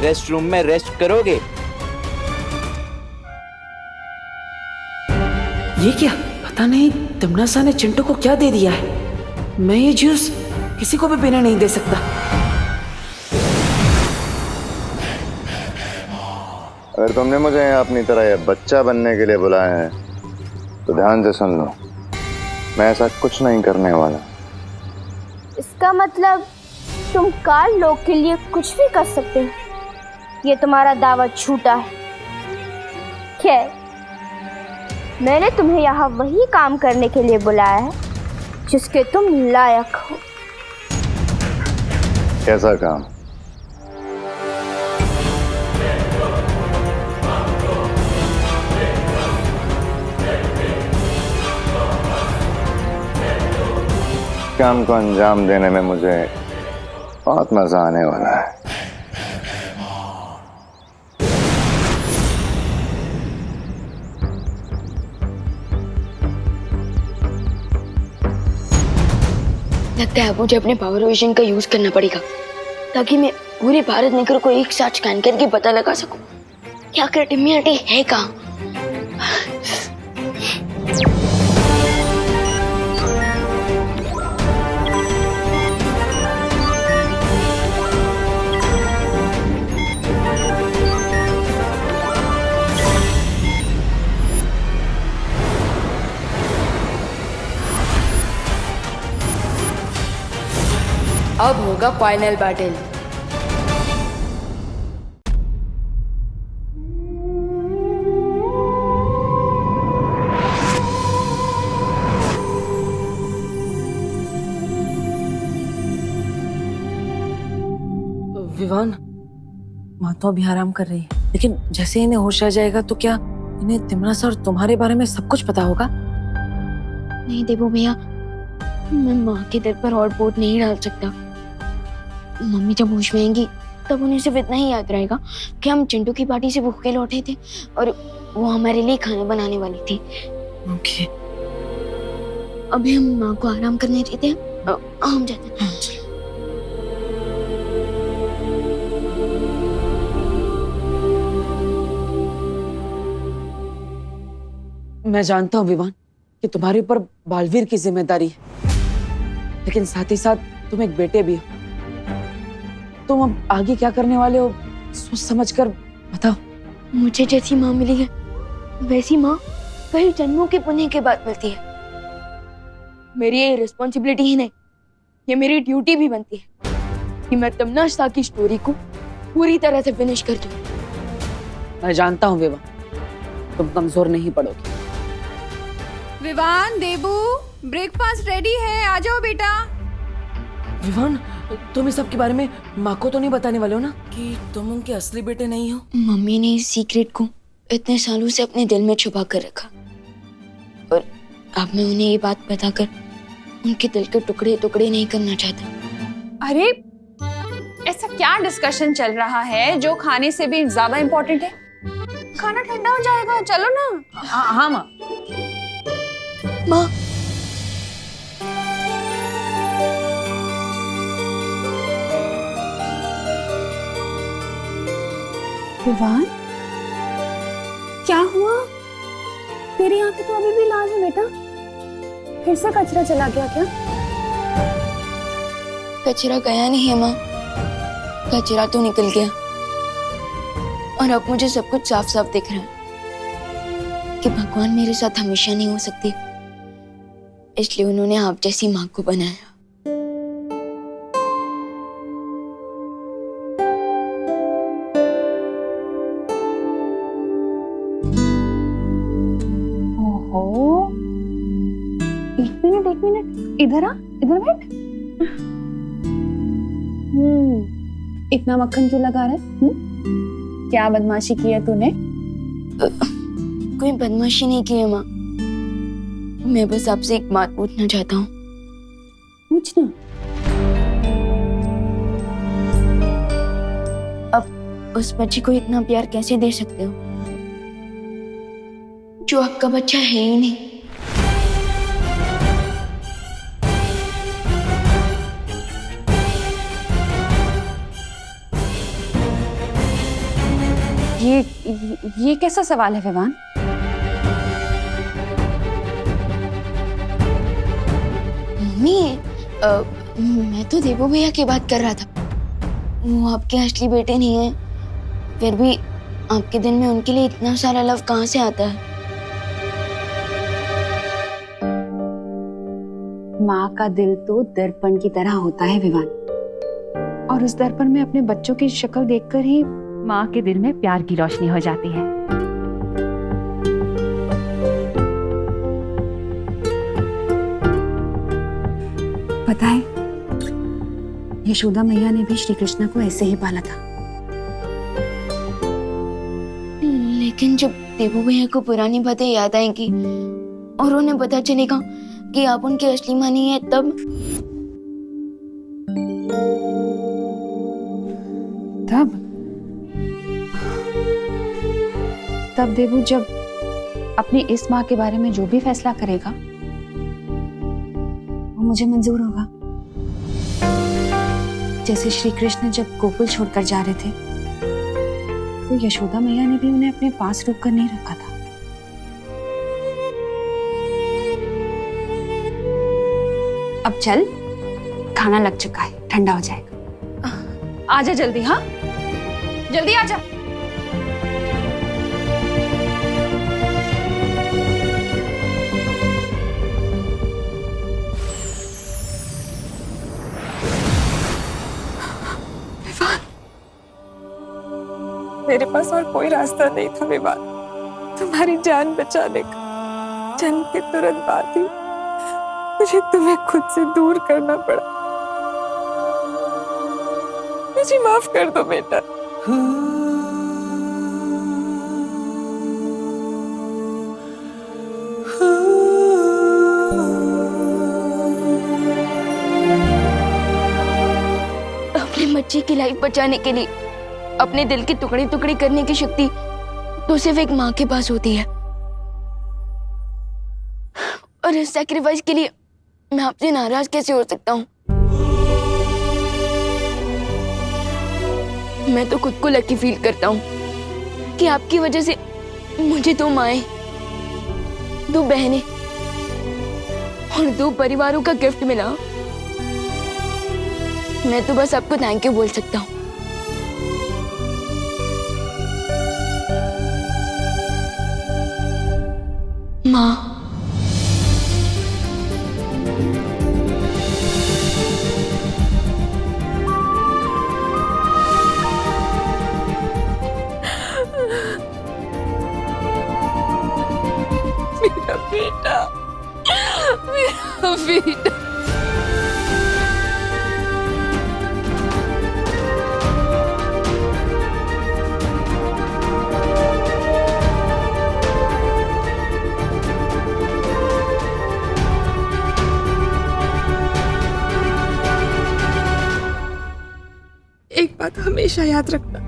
रेस्ट रूम में रेस्ट करोगे। ये क्या? पता नहीं तमन्ना ने चिंटू को क्या दे दिया है। मैं ये जूस किसी को भी पीने नहीं दे सकता। अगर तुमने मुझे यहाँ अपनी तरह बच्चा बनने के लिए बुलाया है तो ध्यान से सुन लो, मैं ऐसा कुछ नहीं करने वाला। इसका मतलब तुम काल लोग के लिए कुछ भी कर सकते हो। ये तुम्हारा दावा झूठा है। खैर, मैंने तुम्हें यहाँ वही काम करने के लिए बुलाया है जिसके तुम लायक हो। कैसा काम? काम को अंजाम देने में मुझे बहुत मजा आने वाला है। लगता है मुझे अपने पावर विजन का यूज करना पड़ेगा ताकि मैं पूरे भारत नगर को एक साथ स्कैन करके पता लगा सकूं कि आखिर टिम्मी आंटी है कहाँ। अब होगा फाइनल बैटल। विवान, माँ तो अभी आराम कर रही है, लेकिन जैसे इन्हें होश आ जाएगा तो क्या इन्हें तिमरा सर और तुम्हारे बारे में सब कुछ पता होगा? नहीं देवो भैया, मैं माँ के दिल पर और बोझ नहीं डाल सकता। मम्मी जब होश में आएंगी तब उन्हें सिर्फ इतना ही याद रहेगा कि हम चिंटू की पार्टी से भूखे लौटे थे और वो हमारे लिए खाना बनाने वाली थी। ओके। अभी हम माँ को आराम करने देते हैं, हम जाते हैं। मैं जानता हूँ विवान कि तुम्हारे ऊपर बालवीर की जिम्मेदारी है, लेकिन साथ ही साथ तुम एक बेटे भी हो। तुम अब आगे क्या करने वाले हो सोच समझ कर बताओ। मुझे जैसी माँ मिली है वैसी माँ कई जन्मों के पुण्य के बाद मिलती है। मेरी ये रिस्पॉन्सिबिलिटी ही नहीं, ये मेरी ड्यूटी भी बनती है कि मैं तमन्ना शाह की स्टोरी को पूरी तरह से फिनिश कर दूं। मैं जानता हूँ विवान, तुम कमजोर नहीं पड़ोगी। विवान, देबू, ब्रेकफास्ट रेडी है, आ जाओ बेटा। विवान, तुम इस सब के बारे में माँ को तो नहीं बताने वाले हो ना कि तुम उनके असली बेटे नहीं हो? मम्मी ने इस सीक्रेट को इतने सालों से अपने दिल में छुपा कर रखा और अब मैं उन्हें ये बात बताकर उनके दिल के टुकड़े टुकड़े नहीं करना चाहता। अरे ऐसा क्या डिस्कशन चल रहा है जो खाने से भी ज्यादा इम्पोर्टेंट है? खाना ठंडा हो जाएगा, चलो ना। हाँ माँ। माँ, विवान, क्या हुआ? तेरी आंखें तो अभी भी लाल है बेटा। फिर से कचरा चला गया क्या? कचरा गया नहीं है माँ, कचरा तो निकल गया और अब मुझे सब कुछ साफ साफ दिख रहा है कि भगवान मेरे साथ हमेशा नहीं हो सकते, इसलिए उन्होंने आप जैसी माँ को बनाया। ओहो, एक मिनट, इधर आ, इधर बैठ। इतना मक्खन क्यों लगा रहा है? क्या बदमाशी की है तूने? कोई बदमाशी नहीं की है माँ, मैं बस आपसे एक बात पूछना चाहता हूँ। पूछना? अब उस बच्चे को इतना प्यार कैसे दे सकते हो जो आपका बच्चा है ही नहीं? ये कैसा सवाल है विवान? मम्मी, मैं तो देवो भैया की बात कर रहा था। वो आपके असली बेटे नहीं है, फिर भी आपके दिल में उनके लिए इतना सारा लव कहाँ से आता है? माँ का दिल तो दर्पण की तरह होता है विवान, और उस दर्पण में अपने बच्चों की शक्ल देखकर ही माँ के दिल में प्यार की रोशनी हो जाती है। पता है, यशोदा मैया ने भी श्री कृष्ण को ऐसे ही पाला था। लेकिन जब देवू भैया को पुरानी बातें याद आएंगी और उन्हें पता चलेगा कि आप उनकी असली माँ नहीं है, तब देवू जब अपनी इस माँ के बारे में जो भी फैसला करेगा वो मुझे मंजूर होगा। जैसे श्री कृष्ण जब गोकुल छोड़कर जा रहे थे तो यशोदा मैया ने भी उन्हें अपने पास रोककर नहीं रखा था। अब चल, खाना लग चुका है, ठंडा हो जाएगा। आजा जल्दी, हाँ जल्दी आजा। मेरे पास और कोई रास्ता नहीं था विवान, तुम्हारी जान बचाने का। जन्म के तुरंत बाद ही मुझे तुम्हें खुद से दूर करना पड़ा। मुझे माफ कर दो बेटा। अपने बच्चे की लाइफ बचाने के लिए अपने दिल की टुकड़ी टुकड़ी करने की शक्ति तो सिर्फ एक माँ के पास होती है, और इस सैक्रिफाइस के लिए मैं आपसे नाराज कैसे हो सकता हूँ? मैं तो खुद को लकी फील करता हूँ कि आपकी वजह से मुझे 2 माएं, 2 बहनें और 2 परिवारों का गिफ्ट मिला। मैं तो बस आपको थैंक यू बोल सकता हूँ। माँ, मेरा बेटा, मेरा बेटा। एक बात हमेशा याद रखना,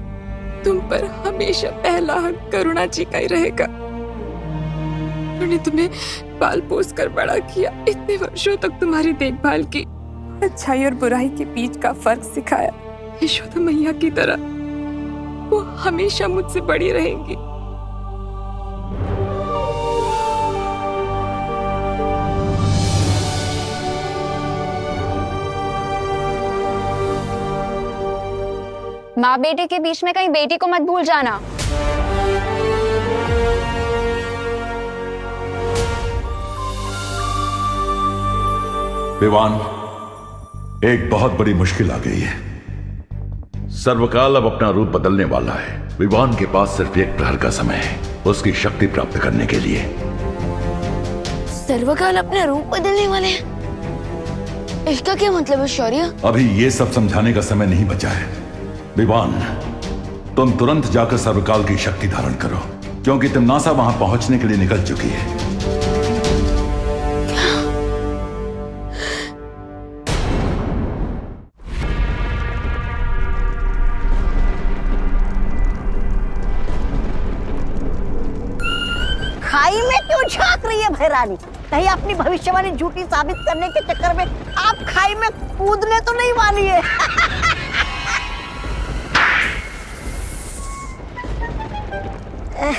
तुम पर हमेशा पहला हक करुणा जी का ही रहेगा। उन्होंने तुम्हें पाल पोस कर बड़ा किया, इतने वर्षों तक तुम्हारी देखभाल की, अच्छाई और बुराई के बीच का फर्क सिखाया। यशोदा मैया की तरह वो हमेशा मुझसे बड़ी रहेंगी। माँ बेटे के बीच में कहीं बेटी को मत भूल जाना। विवान, एक बहुत बड़ी मुश्किल आ गई है। सर्वकाल अब अपना रूप बदलने वाला है। विवान के पास सिर्फ 1 प्रहर का समय है उसकी शक्ति प्राप्त करने के लिए। सर्वकाल अपना रूप बदलने वाले हैं? इसका क्या मतलब है शौर्य? अभी ये सब समझाने का समय नहीं बचा है। विवान, तुम तुरंत जाकर सर्वकाल की शक्ति धारण करो, क्योंकि तिम्नासा वहां पहुंचने के लिए निकल चुकी है। खाई में क्यों झांक रही है भैरानी? कहीं अपनी भविष्यवाणी झूठी साबित करने के चक्कर में आप खाई में कूदने तो नहीं वाली है?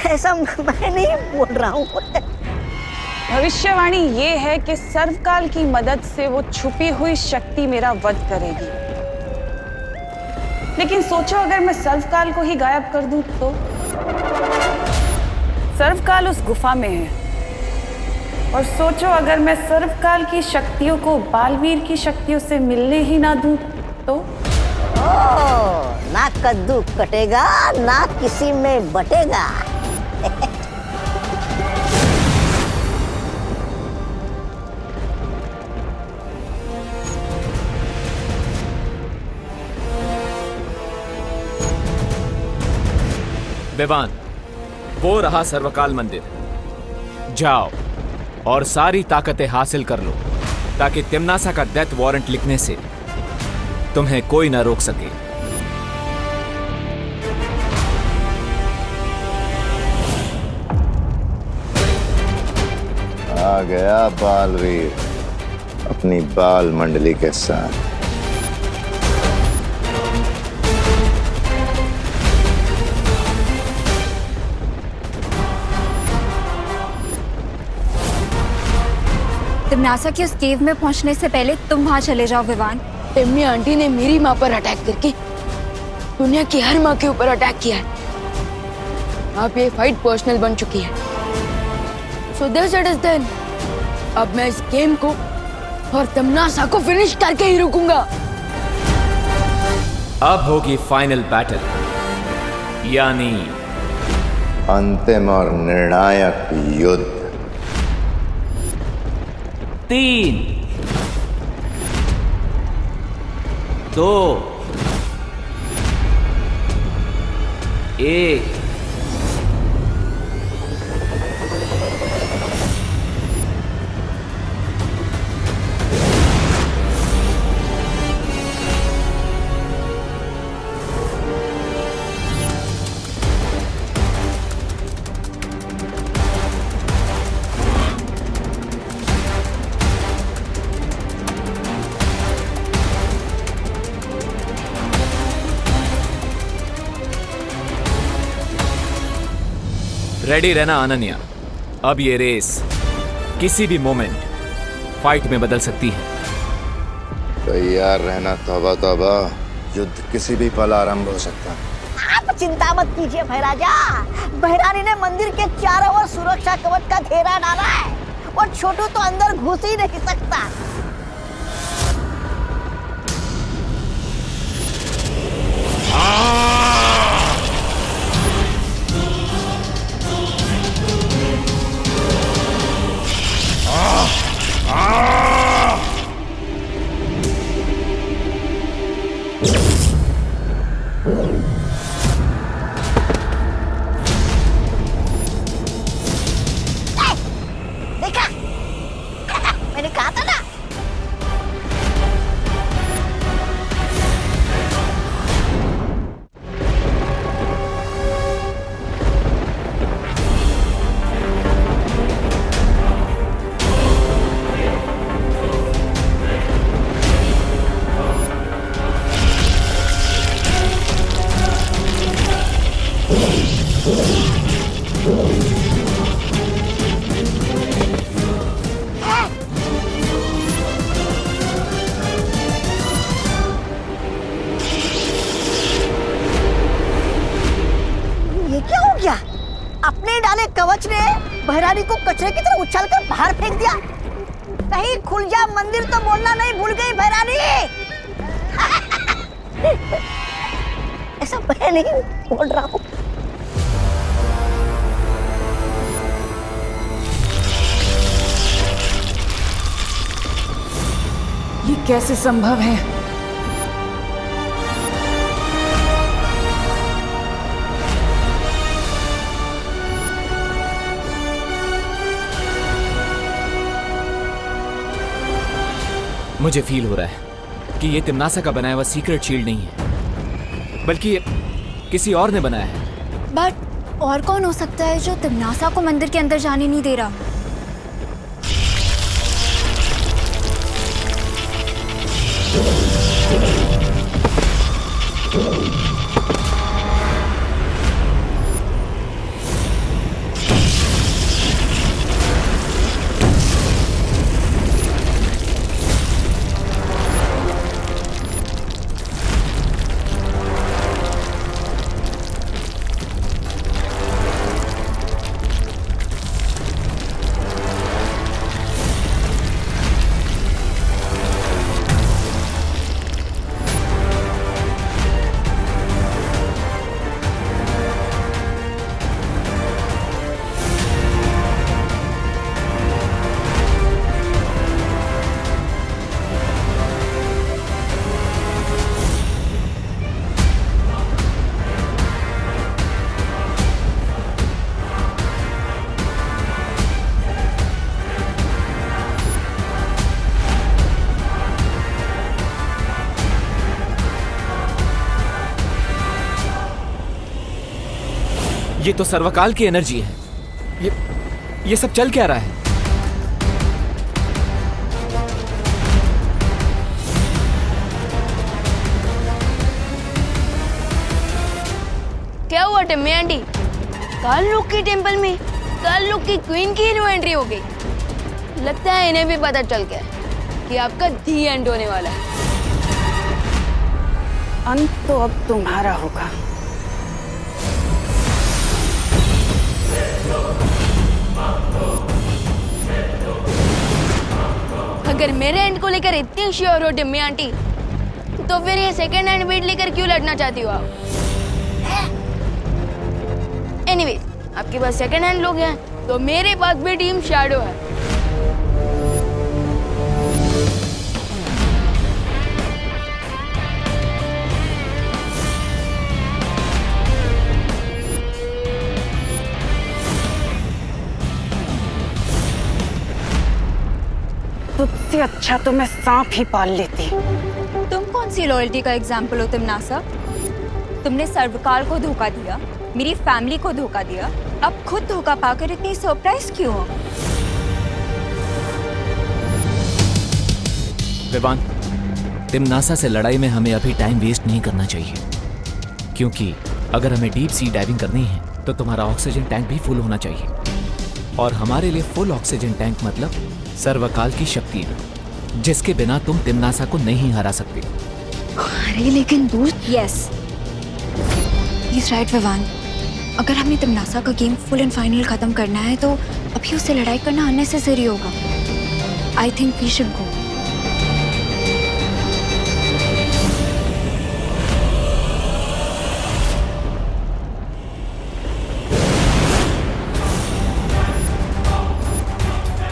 ऐसा मैं नहीं बोल रहा हूँ। भविष्यवाणी ये है कि सर्वकाल की मदद से वो छुपी हुई शक्ति मेरा वध करेगी। लेकिन सोचो, अगर मैं सर्वकाल को ही गायब कर दूं तो? सर्वकाल उस गुफा में है और सोचो अगर मैं सर्वकाल की शक्तियों को बालवीर की शक्तियों से मिलने ही ना दूं तो? ना कद्दू कटेगा ना किसी में बटेगा। विवान, वो रहा सर्वकाल मंदिर। जाओ और सारी ताकतें हासिल कर लो ताकि तिम्नासा का डेथ वारंट लिखने से तुम्हें कोई ना रोक सके। आ गया बालवीर अपनी बाल मंडली के साथ। तिम्नासा की उस केव में पहुंचने से पहले तुम वहां चले जाओ विवान। टिम्मी आंटी ने मेरी माँ पर अटैक करके दुनिया की हर माँ के ऊपर अटैक किया है। अब ये फाइट पर्सनल बन चुकी है। So this it is then. अब मैं इस गेम को और तिम्नासा को फिनिश करके ही रुकूंगा। अब होगी फाइनल बैटल, यानी अंतिम और निर्णायक युद्ध। 3, 2, 1। रेडी रहना अनन्या, अब ये रेस किसी भी मोमेंट फाइट में बदल सकती है। तैयार रहना तौबा तौबा, युद्ध किसी भी पल आरंभ हो सकता है। आप चिंता मत कीजिए भैराजा, भैरानी ने मंदिर के चारों ओर सुरक्षा कवच का घेरा डाला है और छोटू तो अंदर घुस ही नहीं सकता। देखा मैंने कहा था ना। ये क्या हो गया? अपने डाले कवच ने भैरानी को कचरे की तरह उछालकर बाहर फेंक दिया। कहीं खुल जा मंदिर तो बोलना नहीं भूल गई भैरानी। ऐसा मैं नहीं बोल रहा हूँ। ये कैसे संभव है? मुझे फील हो रहा है कि ये तिम्नासा का बनाया हुआ सीक्रेट शील्ड नहीं है, बल्कि ये किसी और ने बनाया है। बट और कौन हो सकता है जो तिम्नासा को मंदिर के अंदर जाने नहीं दे रहा? ये तो सर्वकाल की एनर्जी है। ये सब चल क्या रहा है? क्या हुआ टिम्मी आंटी? काल लोक के टेंपल में काल लोक की क्वीन की न्यू एंट्री हो गई। लगता है इन्हें भी पता चल गया कि आपका दी एंड होने वाला है। अंत तो अब तुम्हारा होगा। अगर मेरे एंड को लेकर इतनी श्योर हो टिम्मी आंटी, तो फिर ये सेकंड हैंड बेट लेकर क्यों लड़ना चाहती हो आप? एनीवेज, आपके पास सेकंड हैंड लोग हैं, तो मेरे पास भी टीम शैडो है। तुझसे अच्छा तो मैं सांप ही पाल लेती। तुम कौन सी लॉयल्टी का एग्जाम्पल हो तिम्नासा? तुमने सर्वकाल को धोखा दिया, मेरी फैमिली को धोखा दिया, अब खुद धोखा पाकर इतनी सरप्राइज क्यों हो? विवान, तिम्नासा से लड़ाई में हमें अभी टाइम वेस्ट नहीं करना चाहिए, क्योंकि अगर हमें डीप सी डाइविंग करनी है तो तुम्हारा ऑक्सीजन टैंक भी फुल होना चाहिए, और हमारे लिए फुल ऑक्सीजन टैंक मतलब सर्वकाल की शक्ति, जिसके बिना तुम तिम्नासा को नहीं हरा सकती। अरे लेकिन दोस्त, यस इज राइट विवान, अगर हमें तिम्नासा का गेम फुल एंड फाइनल खत्म करना है तो अभी उससे लड़ाई करना अननेसेसरी होगा। I think we should go.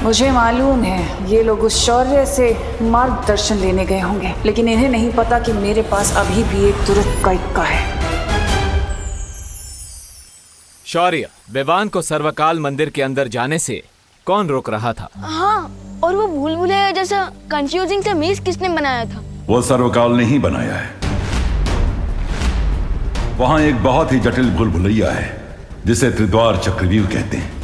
मुझे मालूम है ये लोग उस शौर्य से मार्गदर्शन लेने गए होंगे, लेकिन इन्हें नहीं पता कि मेरे पास अभी भी एक तुरंत का इक्का है। शौर्य, विवान को सर्वकाल मंदिर के अंदर जाने से कौन रोक रहा था? हाँ, और वो भूल भुलैया जैसा कंफ्यूजिंग सा मेज किसने बनाया था? वो सर्वकाल ने ही बनाया है। वहां एक बहुत ही जटिल भूल भुलैया है जिसे त्रिद्वार चक्रव्यूह कहते हैं।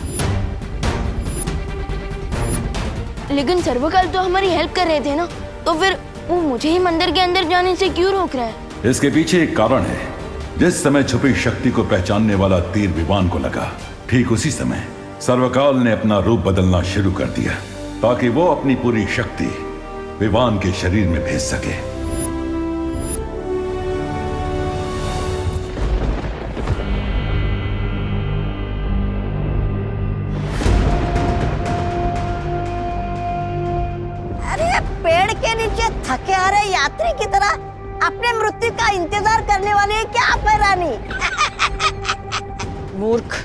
लेकिन सर्वकाल तो हमारी हेल्प कर रहे थे ना, तो फिर वो मुझे ही मंदिर के अंदर जाने से क्यों रोक रहा है? इसके पीछे एक कारण है। जिस समय छुपी शक्ति को पहचानने वाला तीर विवान को लगा, ठीक उसी समय सर्वकाल ने अपना रूप बदलना शुरू कर दिया ताकि वो अपनी पूरी शक्ति विवान के शरीर में भेज सके। अरे पेड़ के नीचे थके आ रहे यात्री की तरह अपने मृत्यु का इंतजार करने वाली है क्या पैरानी? मूर्ख,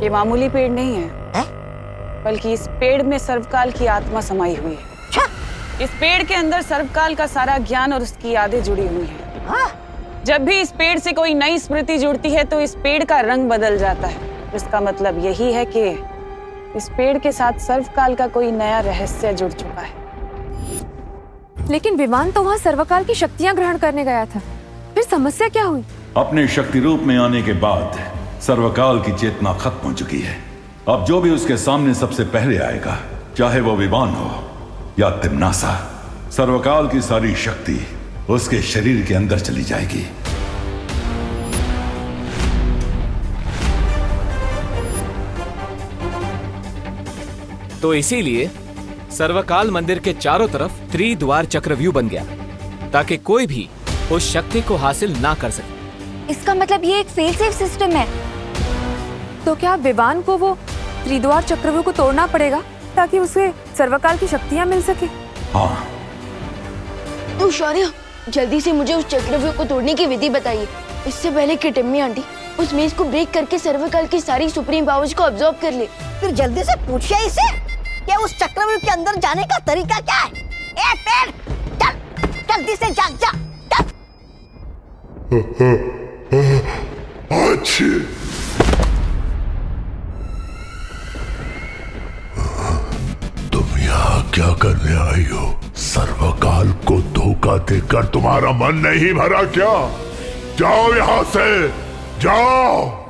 ये मामूली पेड़ नहीं है, बल्कि इस पेड़ में सर्वकाल की आत्मा समाई हुई है। इस पेड़ के अंदर सर्वकाल का सारा ज्ञान और उसकी यादें जुड़ी हुई हैं। जब भी इस पेड़ से कोई नई स्मृति जुड़ती है तो इस पेड़ का रंग बदल जाता है। इसका मतलब यही है कि इस पेड़ के साथ सर्वकाल का कोई नया रहस्य जुड़ चुका है। लेकिन विवान तो वहाँ सर्वकाल की शक्तियाँ ग्रहण करने गया था, फिर समस्या क्या हुई? अपने शक्ति रूप में आने के बाद सर्वकाल की चेतना खत्म हो चुकी है। अब जो भी उसके सामने सबसे पहले आएगा, चाहे वो विवान हो या तिम्नासा, सर्वकाल की सारी शक्ति उसके शरीर के अंदर चली जाएगी। तो इसीलिए सर्वकाल मंदिर के चारों तरफ त्रिद्वार चक्रव्यूह बन गया ताकि कोई भी उस शक्ति को हासिल ना कर सके। इसका मतलब ये एक फेल सेफ सिस्टम है। तो क्या विवान को वो त्रिद्वार चक्रव्यूह को तोड़ना पड़ेगा ताकि उसे सर्वकाल की शक्तियाँ मिल सके? हाँ। तो शौर्य, जल्दी से मुझे उस चक्रव्यूह को तोड़ने की विधि बताइए, इससे पहले कि टिम्मी आंटी उस मेज को ब्रेक करके सर्वकाल की सारी सुप्रीम पावर्स को अब्सॉर्ब कर ले। फिर जल्दी से पूछिए इसे कि उस चक्रव्यूह के अंदर जाने का तरीका क्या है। ए पेड़, चल जल्दी से जा जा चल। तुम यहाँ क्या करने आई हो? सर्वकाल को धोखा देकर तुम्हारा मन नहीं भरा क्या? जाओ यहाँ से, जाओ।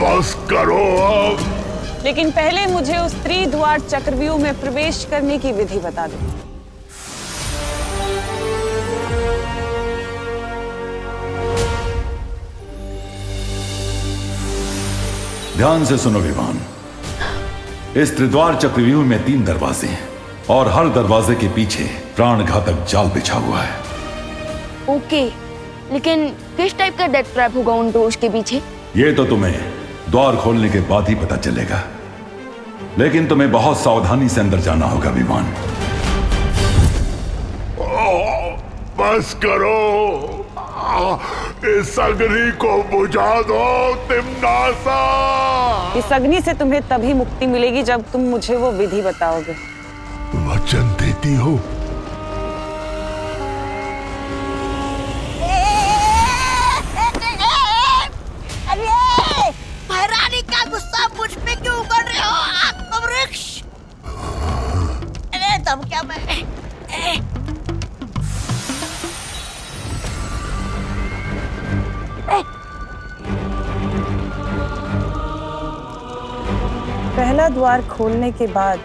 बस करो अब। लेकिन पहले मुझे उस त्रिद्वार चक्रव्यूह में प्रवेश करने की विधि बता दो। ध्यान से सुनो विवान। इस त्रिद्वार चक्रव्यूह में 3 दरवाजे हैं और हर दरवाजे के पीछे प्राणघातक जाल बिछा हुआ है। ओके, लेकिन किस टाइप का डेथ ट्रैप होगा उन डोर्स के पीछे? ये तो तुम्हें द्वार खोलने के बाद ही पता चलेगा, लेकिन तुम्हें बहुत सावधानी से अंदर जाना होगा विमान। बस करो, इस अग्नि को बुझा दो तिम्नासा। इस अग्नि से तुम्हें तभी मुक्ति मिलेगी जब तुम मुझे वो विधि बताओगे। वचन देती हो? अरे महारानी का गुस्सा मुझ पे क्यों उगल रहे हो आत्मवृक्ष? अरे तब क्या मैं पहला द्वार खोलने के बाद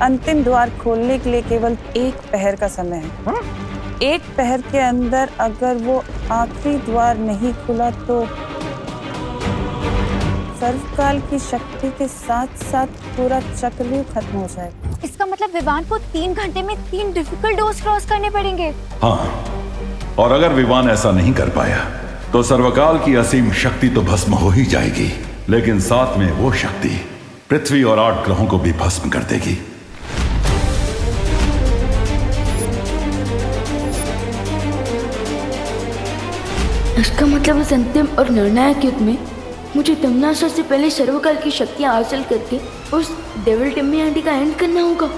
अंतिम द्वार खोलने के लिए केवल 1 पहर का समय है। 1 पहर के अंदर अगर वो आखिरी द्वार नहीं खुला तो सर्वकाल की शक्ति के साथ साथ पूरा चक्रव्यूह खत्म हो जाएगा। इसका मतलब विवान को 3 घंटे में 3 डिफिकल्ट डोर्स क्रॉस करने पड़ेंगे। हाँ, और अगर विवान ऐसा नहीं कर पाया तो सर्वकाल की असीम शक्ति तो भस्म हो ही जाएगी, लेकिन साथ में वो शक्ति पृथ्वी और 8 ग्रहों को भी भस्म कर देगी। इसका मतलब इस अंतिम और निर्णायक युद्ध में मुझे तिम्नासा से पहले सर्वकाल की शक्तियां हासिल करके उस डेविल टिम्मी आंटी का एंड करना होगा।